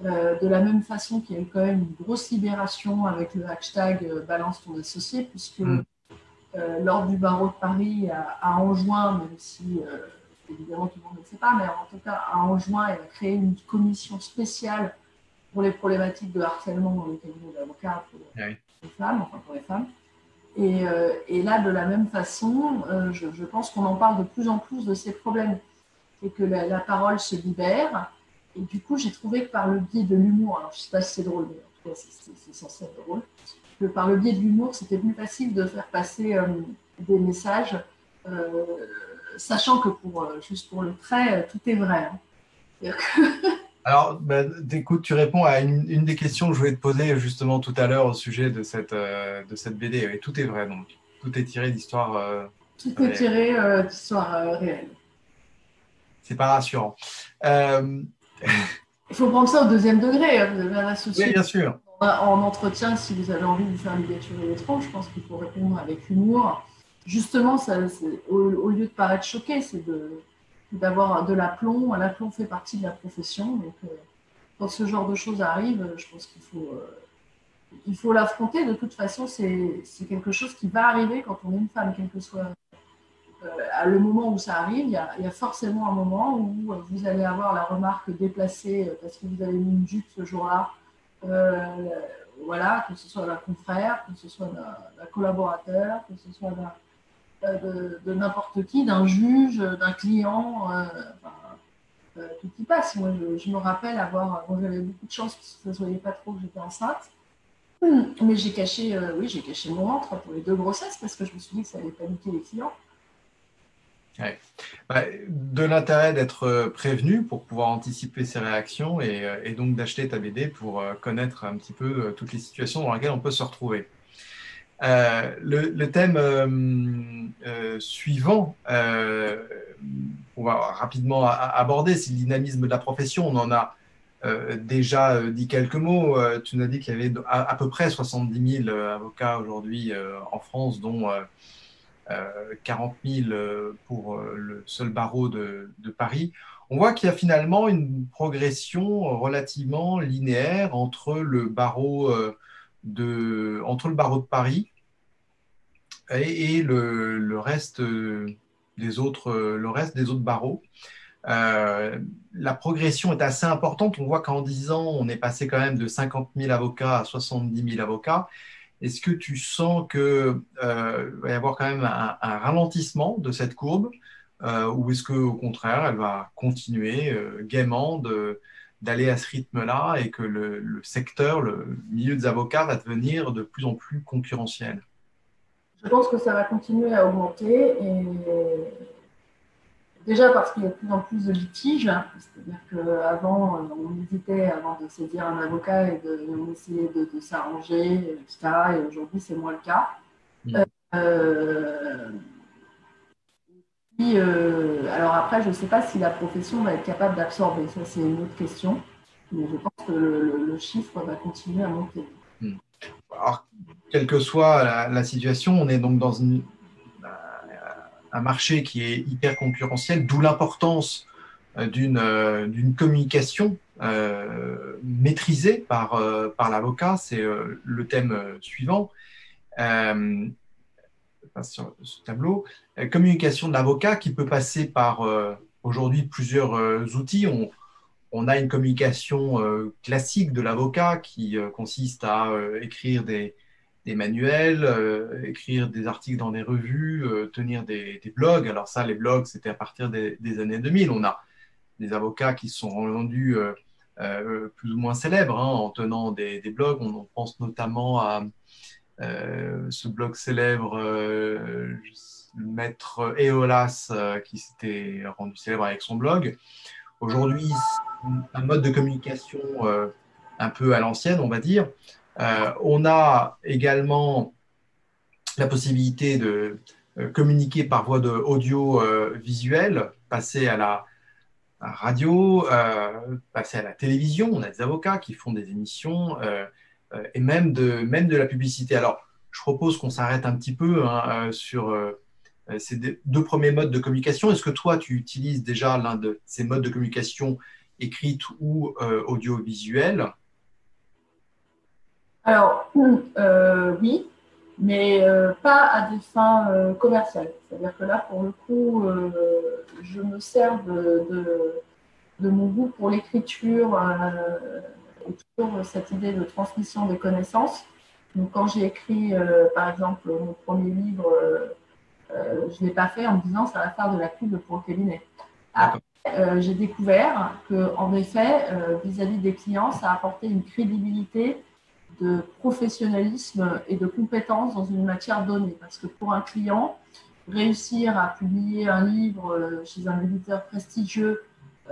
De la même façon qu'il y a eu quand même une grosse libération avec le hashtag Balance ton associé, puisque lors du barreau de Paris à Anjouan, même si évidemment tout le monde ne le sait pas, mais en tout cas à Anjouan, elle a créé une commission spéciale pour les problématiques de harcèlement dans les cabinets d'avocats pour les femmes, enfin pour les femmes. Et là, de la même façon, je pense qu'on en parle de plus en plus de ces problèmes. et que la parole se libère. Et du coup, j'ai trouvé que par le biais de l'humour, alors je ne sais pas si c'est drôle, mais en tout cas, c'est censé être drôle, que par le biais de l'humour, c'était plus facile de faire passer des messages, sachant que juste pour le trait, tout est vrai. Hein. Alors, écoute, tu réponds à une des questions que je voulais te poser justement tout à l'heure au sujet de cette BD. Et tout est vrai, donc. Tout est tiré d'histoires tout est tiré d'histoires réelles. C'est pas rassurant. Il faut prendre ça au deuxième degré. Vous avez un associé. Oui, bien sûr. En entretien, si vous avez envie de faire une lecture étrange, je pense qu'il faut répondre avec humour. Justement, au lieu de paraître choqué, c'est d'avoir de l'aplomb. L'aplomb fait partie de la profession. Donc, quand ce genre de choses arrive, je pense qu'il faut l'affronter. De toute façon, c'est quelque chose qui va arriver quand on est une femme, quel que soit le moment où ça arrive. Il y a forcément un moment où vous allez avoir la remarque déplacée parce que vous avez mis une jupe ce jour-là. Voilà, que ce soit d'un confrère, que ce soit d'un collaborateur, que ce soit de n'importe qui, d'un juge, d'un client, tout y passe. Moi, je me rappelle j'avais beaucoup de chance parce que ça ne se voyait pas trop que j'étais enceinte. Mais j'ai caché mon ventre pour les 2 grossesses parce que je me suis dit que ça allait paniquer les clients. Ouais. De l'intérêt d'être prévenu pour pouvoir anticiper ses réactions et donc d'acheter ta BD pour connaître un petit peu toutes les situations dans lesquelles on peut se retrouver. Le thème suivant, on va rapidement aborder, c'est le dynamisme de la profession. On en a déjà dit quelques mots. Tu nous as dit qu'il y avait à peu près 70 000 avocats aujourd'hui en France, dont 40 000 pour le seul barreau de Paris. On voit qu'il y a finalement une progression relativement linéaire entre le barreau de Paris et le reste des autres barreaux. La progression est assez importante. On voit qu'en 10 ans, on est passé quand même de 50 000 avocats à 70 000 avocats. Est-ce que tu sens qu'il va y avoir quand même un ralentissement de cette courbe ou est-ce qu'au contraire, elle va continuer gaiement d'aller à ce rythme-là et que le secteur, le milieu des avocats va devenir de plus en plus concurrentiel? Je pense que ça va continuer à augmenter et déjà parce qu'il y a de plus en plus de litiges, c'est-à-dire qu'avant, on hésitait avant de saisir un avocat et on essayait de s'arranger, etc. Et aujourd'hui, c'est moins le cas. Puis, alors après, je ne sais pas si la profession va être capable d'absorber, ça c'est une autre question, mais je pense que le chiffre va continuer à monter. Alors, quelle que soit la situation, on est donc dans un marché qui est hyper concurrentiel, d'où l'importance d'une communication maîtrisée par l'avocat. C'est le thème suivant sur ce tableau. Communication de l'avocat qui peut passer par aujourd'hui plusieurs outils. On a une communication classique de l'avocat qui consiste à écrire des manuels, écrire des articles dans des revues, tenir des blogs. Alors ça, les blogs, c'était à partir des années 2000. On a des avocats qui se sont rendus plus ou moins célèbres en tenant des blogs. On pense notamment à ce blog célèbre, le maître Eolas, qui s'était rendu célèbre avec son blog. Aujourd'hui, un mode de communication un peu à l'ancienne, on va dire. On a également la possibilité de communiquer par voie audio-visuelle, passer à la radio, passer à la télévision. On a des avocats qui font des émissions et même de la publicité. Alors, je propose qu'on s'arrête un petit peu sur ces 2 premiers modes de communication. Est-ce que toi, tu utilises déjà l'un de ces modes de communication écrite ou audiovisuelle? Alors, oui, mais pas à des fins commerciales. C'est-à-dire que là, pour le coup, je me sers de mon goût pour l'écriture et toujours cette idée de transmission des connaissances. Donc, quand j'ai écrit, par exemple, mon premier livre, je ne l'ai pas fait en me disant ça va faire de la pub pour le cabinet. j'ai découvert qu'en effet, vis-à-vis des clients, ça apportait une crédibilité de professionnalisme et de compétence dans une matière donnée. Parce que pour un client, réussir à publier un livre chez un éditeur prestigieux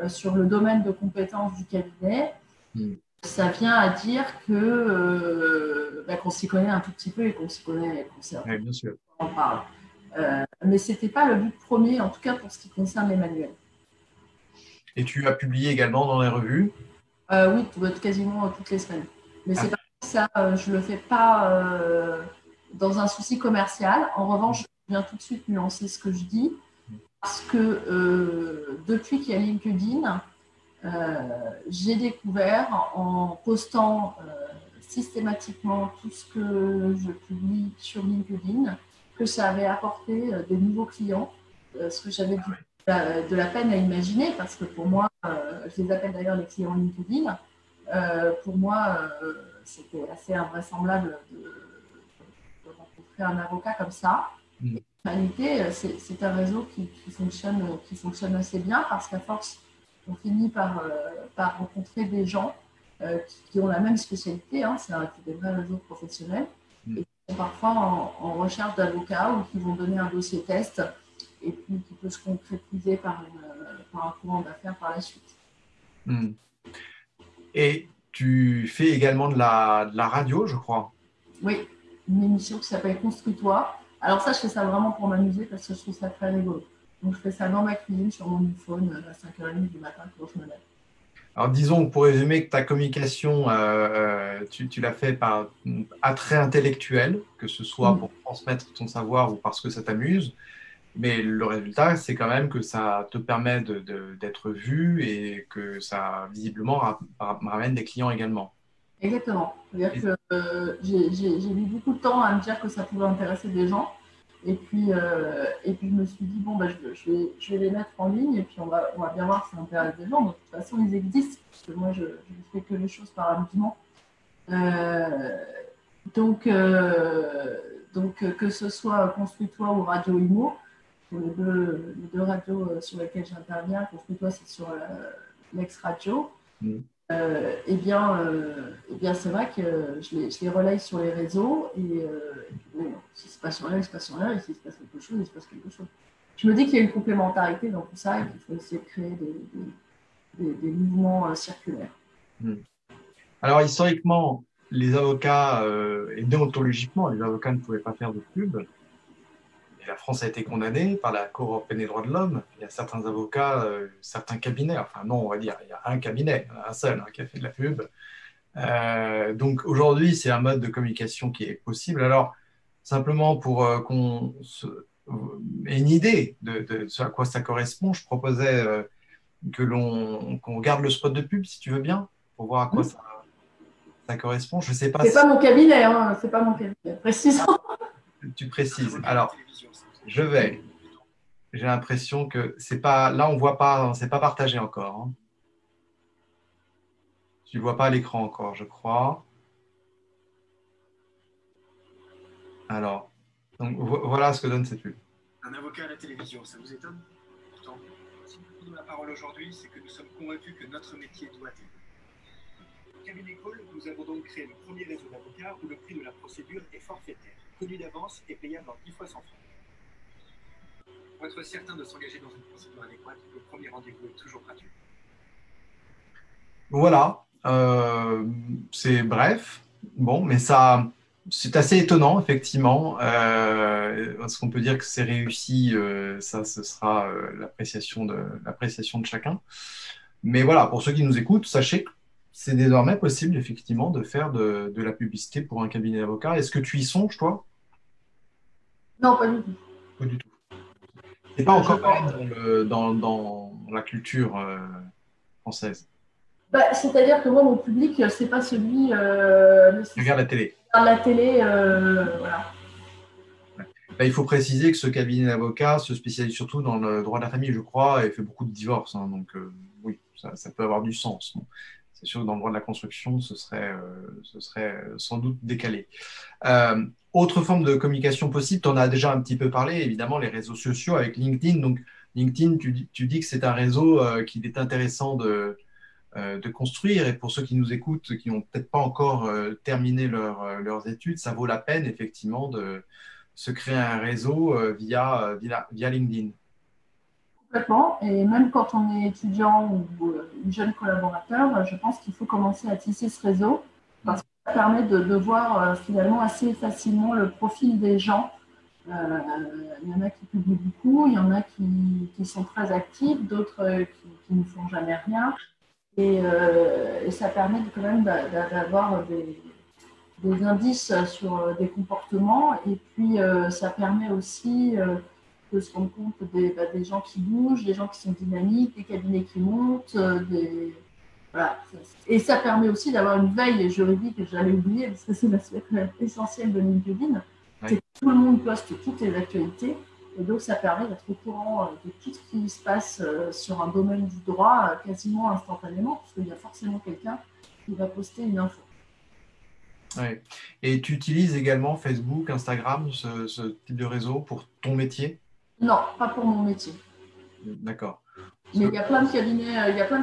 sur le domaine de compétences du cabinet, ça vient à dire que qu'on s'y connaît un tout petit peu et qu'on s'y connaît, qu'on sait un peu, bien sûr. on en parle. Mais ce n'était pas le but premier, en tout cas pour ce qui concerne les manuels. Et tu as publié également dans les revues? Oui, quasiment toutes les semaines. Mais c'est pas ça, je ne le fais pas dans un souci commercial. En revanche, je viens tout de suite nuancer ce que je dis parce que depuis qu'il y a LinkedIn, j'ai découvert en postant systématiquement tout ce que je publie sur LinkedIn que ça avait apporté des nouveaux clients, ce que j'avais de la peine à imaginer parce que pour moi, je les appelle d'ailleurs les clients LinkedIn, pour moi, c'était assez invraisemblable de rencontrer un avocat comme ça. En réalité, c'est un réseau qui fonctionne assez bien parce qu'à force, on finit par rencontrer des gens qui ont la même spécialité, hein, c'est des vrais réseaux professionnels, et qui sont parfois en recherche d'avocats ou qui vont donner un dossier test et puis qui peut se concrétiser par un courant d'affaires par la suite. Et tu fais également de la radio, je crois. Oui, une émission qui s'appelle Construis-toi. Alors ça, je fais ça vraiment pour m'amuser parce que je trouve ça très rigolo. Donc je fais ça dans ma cuisine sur mon iPhone à 5h30 du matin quand je me lève. Alors disons, pour résumer, que ta communication, tu l'as fait par attrait intellectuel, que ce soit pour transmettre ton savoir ou parce que ça t'amuse. Mais le résultat, c'est quand même que ça te permet d'être vu et que ça, visiblement, ramène des clients également. Exactement. C'est-à-dire que j'ai mis beaucoup de temps à me dire que ça pouvait intéresser des gens. Et puis je me suis dit, bon, je vais les mettre en ligne et puis on va bien voir si ça intéresse des gens. Donc, de toute façon, ils existent, parce que moi, je ne fais que les choses par amusement. Donc, que ce soit Construis-toi ou Radio Imo, les deux radios sur lesquelles j'interviens, Construis-toi, c'est sur l'ex-radio. Eh bien, c'est vrai que je les relaye sur les réseaux et si c'est pas sur l'un, il se passe sur l'un, et s'il se passe quelque chose, il se passe quelque chose. Je me dis qu'il y a une complémentarité dans tout ça et qu'il faut essayer de créer des mouvements circulaires. Alors, historiquement, les avocats, et déontologiquement, les avocats ne pouvaient pas faire de pub. Et la France a été condamnée par la Cour européenne des droits de l'homme. Il y a certains avocats, certains cabinets, enfin non, on va dire, il y a un cabinet, un seul, qui a fait de la pub. Donc aujourd'hui, c'est un mode de communication qui est possible. Alors, simplement pour qu'on ait une idée de ce à quoi ça correspond, je proposais qu'on regarde le spot de pub, si tu veux bien, pour voir à quoi ça correspond. Je sais pas. C'est pas mon cabinet, hein, c'est pas mon cabinet, précisons. Tu précises. Alors, j'ai l'impression que c'est pas, là on voit pas, c'est pas partagé encore. Hein. Tu ne vois pas à l'écran encore, je crois. Alors, donc, voilà ce que donne cette pub. Un avocat à la télévision, ça vous étonne? Pourtant, si nous prenons la parole aujourd'hui, c'est que nous sommes convaincus que notre métier doit être. Au cabinet Cole, nous avons donc créé le premier réseau d'avocats où le prix de la procédure est forfaitaire, connu d'avance et payable en 10 fois sans frais. Pour être certain de s'engager dans une procédure adéquate, le premier rendez-vous est toujours gratuit. Voilà, c'est bref, bon, mais ça, c'est assez étonnant, effectivement. Est-ce qu'on peut dire que c'est réussi? Ça, ce sera l'appréciation de chacun. Mais voilà, pour ceux qui nous écoutent, sachez que c'est désormais possible, effectivement, de faire de la publicité pour un cabinet d'avocats. Est-ce que tu y songes, toi? Non, pas du tout. Pas du tout. C'est pas encore dans la culture française. C'est-à-dire que moi, mon public, c'est pas celui. Regarde la télé. La télé, voilà. Il faut préciser que ce cabinet d'avocats se spécialise surtout dans le droit de la famille, je crois, et fait beaucoup de divorces. Hein, donc, oui, ça peut avoir du sens. Bon. C'est sûr que dans le droit de la construction, ce serait sans doute décalé. Autre forme de communication possible, tu en as déjà un petit peu parlé, évidemment, les réseaux sociaux avec LinkedIn. Donc, LinkedIn, tu dis que c'est un réseau qu'il est intéressant de construire. Et pour ceux qui nous écoutent, qui n'ont peut-être pas encore terminé leurs études, ça vaut la peine effectivement de se créer un réseau via LinkedIn. Complètement. Et même quand on est étudiant ou jeune collaborateur, je pense qu'il faut commencer à tisser ce réseau parce que ça permet de voir finalement assez facilement le profil des gens. Il y en a qui publient beaucoup, il y en a qui sont très actifs, d'autres qui ne font jamais rien. Et ça permet quand même d'avoir des indices sur des comportements. Et puis, ça permet aussi de se rendre compte des gens qui bougent, des gens qui sont dynamiques, des cabinets qui montent. Voilà. Et ça permet aussi d'avoir une veille juridique, que j'allais oublier, parce que c'est l'aspect essentiel de LinkedIn. C'est que tout le monde poste toutes les actualités. Et donc, ça permet d'être au courant de tout ce qui se passe sur un domaine du droit quasiment instantanément, parce qu'il y a forcément quelqu'un qui va poster une info. Ouais. Et tu utilises également Facebook, Instagram, ce type de réseau pour ton métier? Non, pas pour mon métier. D'accord. Mais il y a plein de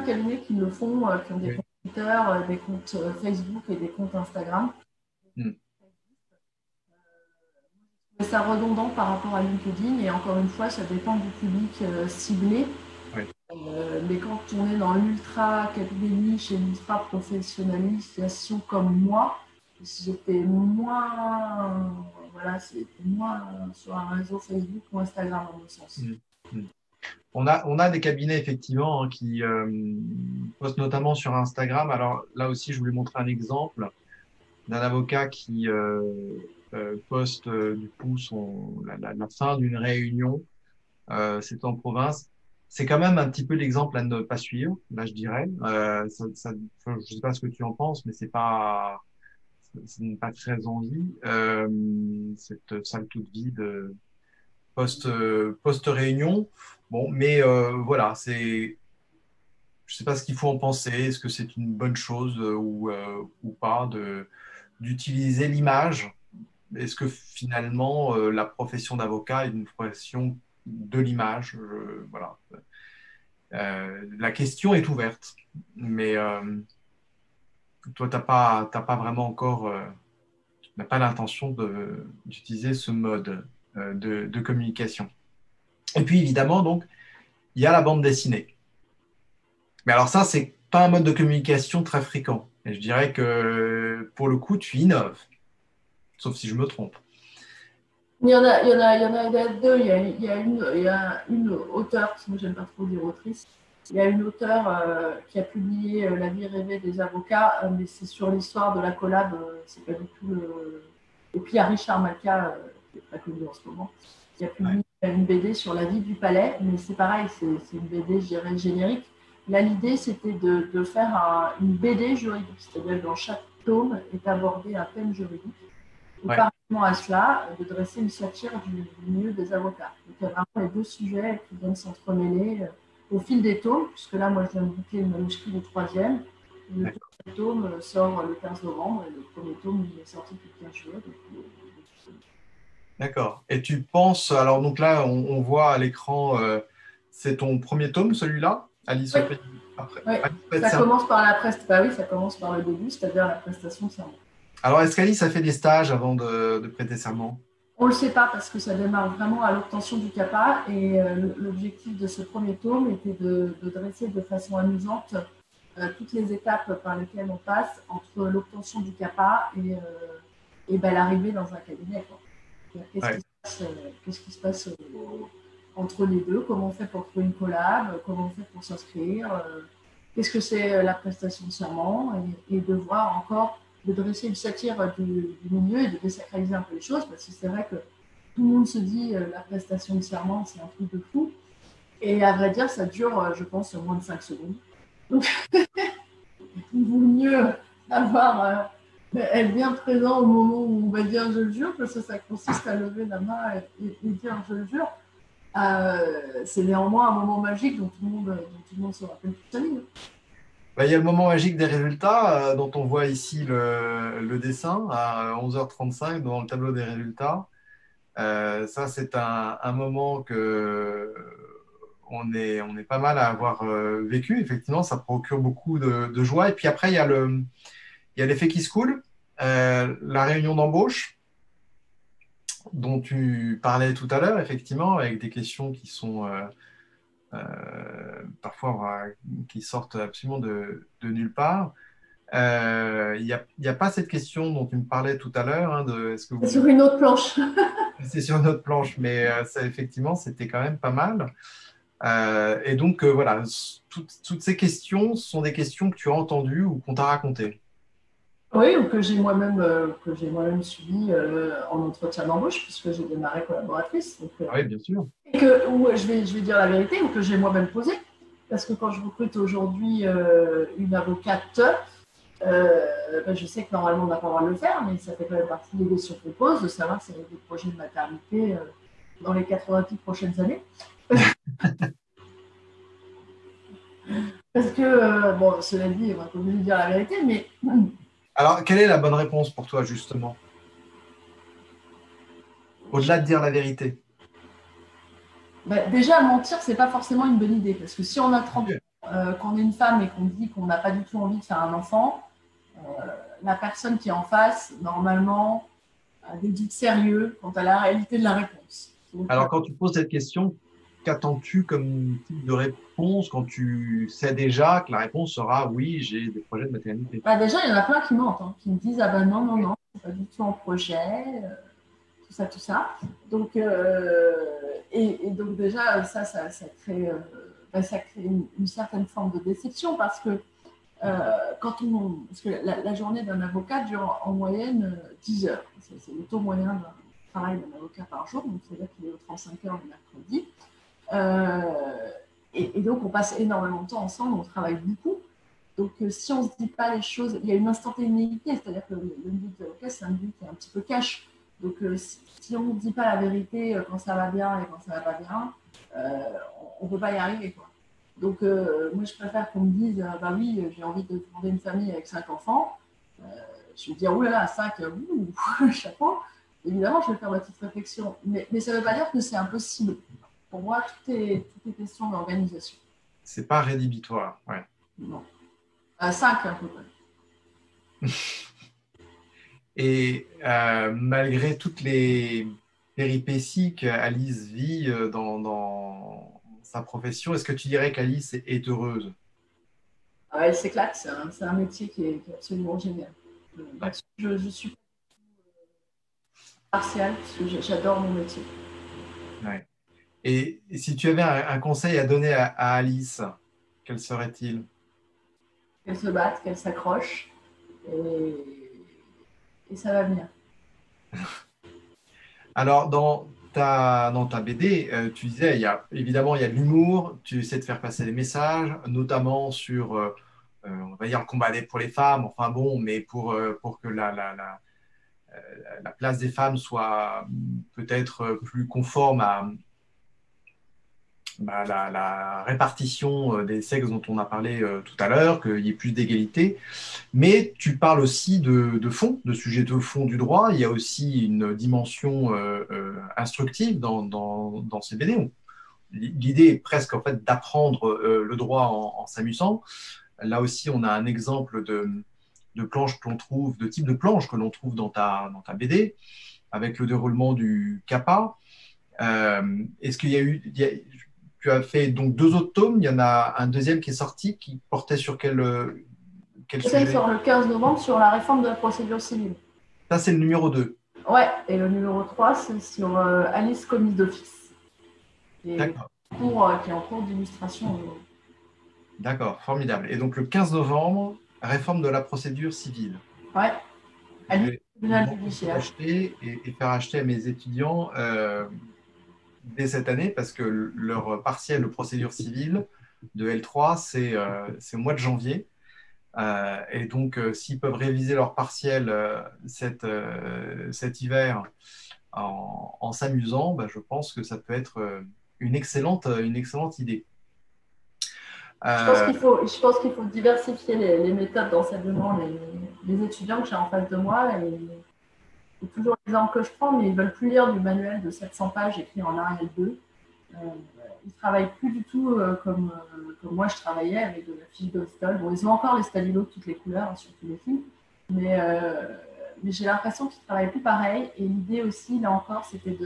cabinets qui le font, qui ont des comptes Twitter, des comptes Facebook et des comptes Instagram. Mais ça redondant par rapport à LinkedIn et encore une fois, ça dépend du public ciblé. Oui. Mais quand on est dans l'ultra cabinet niche et l'ultra professionnalisation comme moi, j'étais moins, voilà, c'était moins sur un réseau Facebook ou Instagram à mon sens. On a des cabinets effectivement qui postent notamment sur Instagram. Alors là aussi, je voulais montrer un exemple d'un avocat qui poste du coup la fin d'une réunion. C'est en province. C'est quand même un petit peu l'exemple à ne pas suivre, là je dirais. Je ne sais pas ce que tu en penses, mais ce n'est pas très envie. Cette salle toute vide post-réunion. Bon, mais voilà, je sais pas ce qu'il faut en penser. Est-ce que c'est une bonne chose ou pas d'utiliser l'image? Est-ce que finalement la profession d'avocat est une profession de l'image? Voilà. La question est ouverte, mais toi, t'as pas vraiment encore, tu n'as pas l'intention d'utiliser ce mode de communication. Et puis évidemment, donc, il y a la bande dessinée. Mais alors ça, c'est pas un mode de communication très fréquent. Et je dirais que pour le coup, tu innoves, sauf si je me trompe. Il y en a deux. Il y a une auteure, parce que moi j'aime pas trop dire autrice. Il y a une auteure qui a publié La vie rêvée des avocats, mais c'est sur l'histoire de la collab, c'est pas du tout le. Et puis il y a Richard Malka, qui est très connu en ce moment, qui a publié une BD sur la vie du palais, mais c'est pareil, c'est une BD, je dirais, générique. Là, l'idée, c'était de faire une BD juridique, c'est-à-dire que dans chaque tome est abordé un thème juridique. Et parallèlement à cela, de dresser une satire du milieu des avocats. Donc, il y a vraiment les deux sujets qui viennent s'entremêler au fil des tomes, puisque là, moi, je viens de boucler le manuscrit du troisième. Le deuxième tome sort le 15 novembre et le premier tome, il est sorti le 15 juillet. D'accord. Et tu penses, alors donc là, on voit à l'écran, c'est ton premier tome, celui-là, Alice au pays. Après, ça commence par la oui, ça commence par le début, c'est-à-dire la prestation de serment. Alors, est-ce qu'Alice a fait des stages avant de prêter serment? On ne le sait pas parce que ça démarre vraiment à l'obtention du CAPA et l'objectif de ce premier tome était de dresser de façon amusante toutes les étapes par lesquelles on passe entre l'obtention du CAPA et l'arrivée dans un cabinet. Qu'est-ce qui se passe entre les deux? Comment on fait pour trouver une collab? Comment on fait pour s'inscrire? Qu'est-ce que c'est la prestation de serment? Et de voir encore, de dresser une satire du milieu et de désacraliser un peu les choses, parce que c'est vrai que tout le monde se dit la prestation de serment, c'est un truc de fou. Et à vrai dire, ça dure, je pense, moins de 5 secondes. Donc, il vaut mieux avoir être bien présent au moment où on va dire je le jure, parce que ça consiste à lever la main et dire je le jure. C'est néanmoins un moment magique dont tout le monde se rappelle toute sa vie. Il y a le moment magique des résultats dont on voit ici le dessin à 11h35 dans le tableau des résultats. Ça, c'est un moment on est pas mal à avoir vécu. Effectivement, ça procure beaucoup de joie. Et puis après, il y a l'effet qui se coule, la réunion d'embauche dont tu parlais tout à l'heure, effectivement, avec des questions qui sont parfois qui sortent absolument de nulle part. Il n'y a pas cette question dont tu me parlais tout à l'heure, hein, de est-ce que C'est sur une autre planche. c'est sur notre planche, mais ça, effectivement, c'était quand même pas mal. Et donc, voilà, toutes ces questions sont des questions que tu as entendues ou qu'on t'a racontées. Oui, ou que j'ai moi-même suivi en entretien d'embauche, puisque j'ai démarré collaboratrice. Donc, Ah oui, bien sûr. ou je vais dire la vérité, ou que j'ai moi-même posé. Parce que quand je recrute aujourd'hui une avocate, je sais que normalement on n'a pas le droit de le faire, mais ça fait quand même partie des questions qu'on pose, de savoir s'il y a des projets de maternité dans les 90 prochaines années. Parce que, bon, cela dit, on va pas obligé de dire la vérité, mais Alors, quelle est la bonne réponse pour toi, justement? Au-delà de dire la vérité. déjà, mentir, c'est pas forcément une bonne idée. Parce que si on a 30 ans, qu'on est une femme et qu'on dit qu'on n'a pas du tout envie de faire un enfant, la personne qui est en face, normalement, a des doutes sérieux quant à la réalité de la réponse. Donc, alors, quand tu poses cette question, qu'attends-tu comme type de réponse quand tu sais déjà que la réponse sera oui, j'ai des projets de maternité? déjà, il y en a plein qui mentent, hein, qui me disent ah ben non, c'est pas du tout en projet, tout ça. Donc, et donc déjà, ça crée, ça crée une certaine forme de déception parce que parce que la journée d'un avocat dure en moyenne 10 heures. C'est le taux moyen d'un travail d'un avocat par jour, donc c'est-à-dire qu'il est aux 35 heures le mercredi. Et donc, on passe énormément de temps ensemble, on travaille beaucoup. Donc, si on ne se dit pas les choses, il y a une instantanéité, c'est-à-dire que le milieu de l'avocat, c'est un milieu qui est un petit peu cash. Donc, si on ne dit pas la vérité quand ça va bien et quand ça ne va pas bien, on ne peut pas y arriver, quoi. Donc, moi, je préfère qu'on me dise bah oui, j'ai envie de fonder une famille avec 5 enfants. Je vais dire oulala, 5, chapeau. Évidemment, je vais faire ma petite réflexion. Mais ça ne veut pas dire que c'est impossible. Pour moi, tout est question d'organisation. C'est pas rédhibitoire, ouais. Non. 5, à peu près. Et malgré toutes les péripéties qu'Alice vit dans sa profession, est-ce que tu dirais qu'Alice est heureuse? Elle s'éclate, c'est un métier qui est absolument génial. Je suis partiale parce que j'adore mon métier. Ouais. Et si tu avais un conseil à donner à Alice, quel serait-il? Qu'elle se batte, qu'elle s'accroche et ça va venir. Alors, dans ta BD, tu disais, évidemment, il y a de l'humour, tu essaies de faire passer des messages, notamment sur, on va dire, le combat pour les femmes, enfin bon, mais pour que la place des femmes soit peut-être plus conforme à la répartition des sexes dont on a parlé tout à l'heure, qu'il y ait plus d'égalité. Mais tu parles aussi de fond, de sujets de fond du droit. Il y a aussi une dimension instructive dans ces BD. L'idée est presque en fait d'apprendre le droit en s'amusant. Là aussi, on a un exemple de planche que l'on trouve, de type de planche que l'on trouve dans ta BD, avec le déroulement du CAPA. Est-ce qu'il y a eu... Tu as fait donc 2 autres tomes. Il y en a un deuxième qui est sorti qui portait sur quel sujet? Sur le 15 novembre sur la réforme de la procédure civile. Ça, c'est le numéro 2. Ouais, et le numéro 3, c'est sur Alice commise d'office. D'accord. Qui est en cours d'illustration. D'accord, formidable. Et donc le 15 novembre, réforme de la procédure civile. Ouais. Alice, acheter et faire acheter à mes étudiants dès cette année parce que leur partiel de procédure civile de L3, c'est au mois de janvier. Et donc, s'ils peuvent réviser leur partiel cet hiver en s'amusant, je pense que ça peut être une excellente idée. Je pense qu'il faut diversifier les méthodes d'enseignement. Les étudiants que j'ai en face de moi, c'est toujours l'exemple que je prends, mais ils ne veulent plus lire du manuel de 700 pages écrit en 1 et 2. ils ne travaillent plus du tout comme moi je travaillais avec de la fiche d'Ostol. Bon, ils ont encore les stabilos de toutes les couleurs, hein, sur tous les films, mais j'ai l'impression qu'ils ne travaillent plus pareil. Et l'idée aussi, là encore, c'était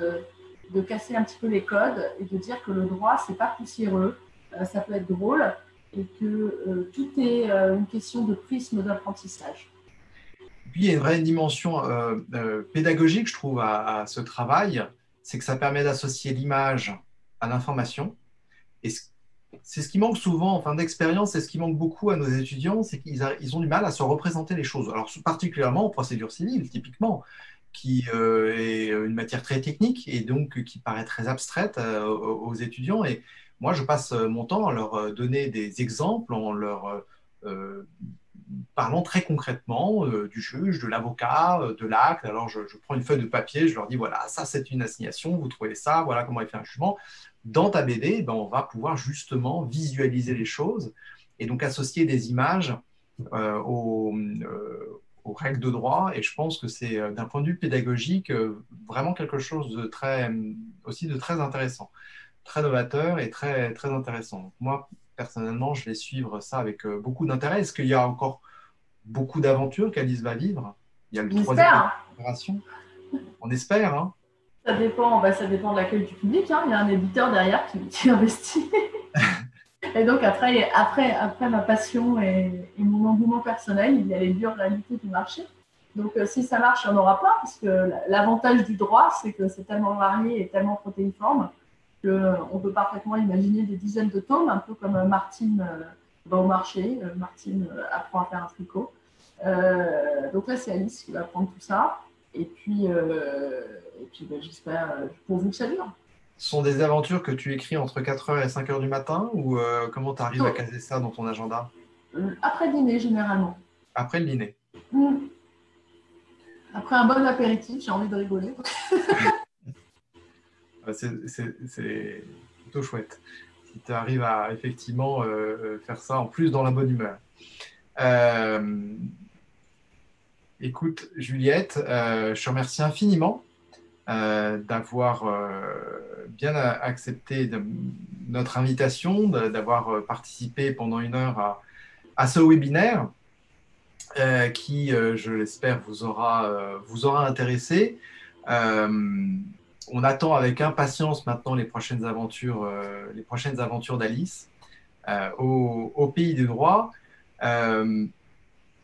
de casser un petit peu les codes et de dire que le droit, ce n'est pas poussiéreux, ça peut être drôle et que tout est une question de prisme d'apprentissage. Puis, il y a une vraie dimension pédagogique, je trouve, à ce travail, c'est que ça permet d'associer l'image à l'information. Et c'est ce qui manque souvent, enfin d'expérience, c'est ce qui manque beaucoup à nos étudiants, c'est qu'ils ont du mal à se représenter les choses. Alors, particulièrement en procédure civile, typiquement, qui est une matière très technique et donc qui paraît très abstraite aux étudiants. Et moi, je passe mon temps à leur donner des exemples, en leur parlant très concrètement du juge, de l'avocat, de l'acte. Alors, je prends une feuille de papier, je leur dis, voilà, ça, c'est une assignation, vous trouvez ça, voilà comment il fait un jugement. Dans ta BD, ben, on va pouvoir justement visualiser les choses et donc associer des images aux règles de droit. Et je pense que c'est, d'un point de vue pédagogique, vraiment quelque chose de aussi de très intéressant, très novateur et très, très intéressant. Donc, moi, personnellement, je vais suivre ça avec beaucoup d'intérêt. Est-ce qu'il y a encore beaucoup d'aventures qu'Alice va vivre? Il y a le troisième génération. On espère, hein. Ça dépend de l'accueil du public. Hein. Il y a un éditeur derrière qui investit. Et donc, après ma passion et mon engouement personnel, il y a les dures réalités du marché. Donc, si ça marche, il y en aura plein, parce que l'avantage du droit, c'est que c'est tellement varié et tellement protéiforme qu'on peut parfaitement imaginer des dizaines de tomes, un peu comme Martine va au marché, Martine apprend à faire un tricot. Donc là, c'est Alice qui va prendre tout ça. Et puis ben, j'espère pour vous que ça dure. Ce sont des aventures que tu écris entre 4h et 5h du matin ou comment tu arrives à caser ça dans ton agenda? Après le dîner, généralement. Après le dîner. Après un bon apéritif, j'ai envie de rigoler. C'est plutôt chouette. Si tu arrives à effectivement faire ça en plus dans la bonne humeur. Écoute, Juliette, je te remercie infiniment d'avoir bien accepté notre invitation, d'avoir participé pendant 1 heure à ce webinaire qui, je l'espère, vous aura intéressé. On attend avec impatience maintenant les prochaines aventures d'Alice au pays des droits.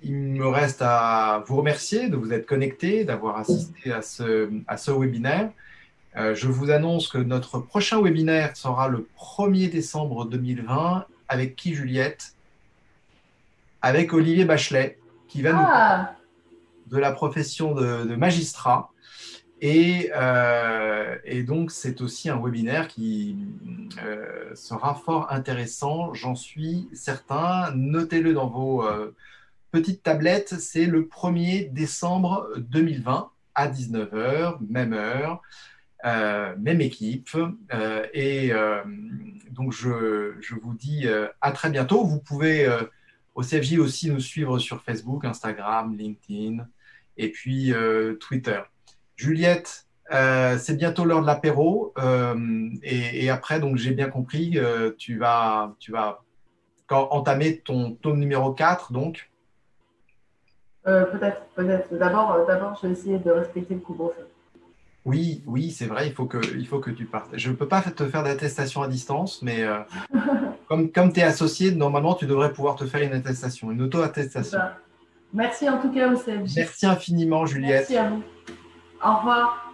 Il me reste à vous remercier de vous être connectés, d'avoir assisté à ce webinaire. Je vous annonce que notre prochain webinaire sera le 1er décembre 2020. Avec qui, Juliette? Avec Olivier Bachelet, qui va nous parler de la profession de magistrat. Et donc, c'est aussi un webinaire qui sera fort intéressant, j'en suis certain. Notez-le dans vos petite tablette, c'est le 1er décembre 2020 à 19h, même heure, même équipe. Donc, je vous dis à très bientôt. Vous pouvez au CFJ aussi nous suivre sur Facebook, Instagram, LinkedIn et puis Twitter. Juliette, c'est bientôt l'heure de l'apéro. Et après, donc j'ai bien compris, tu vas entamer ton tome numéro 4, donc. Peut-être. D'abord, je vais essayer de respecter le couvre-feu. Oui, c'est vrai, il faut que tu partes. Je ne peux pas te faire d'attestation à distance, mais comme tu es associé, normalement, tu devrais pouvoir te faire une attestation, une auto-attestation. Merci en tout cas au CFJ. Merci infiniment, Juliette. Merci à vous. Au revoir.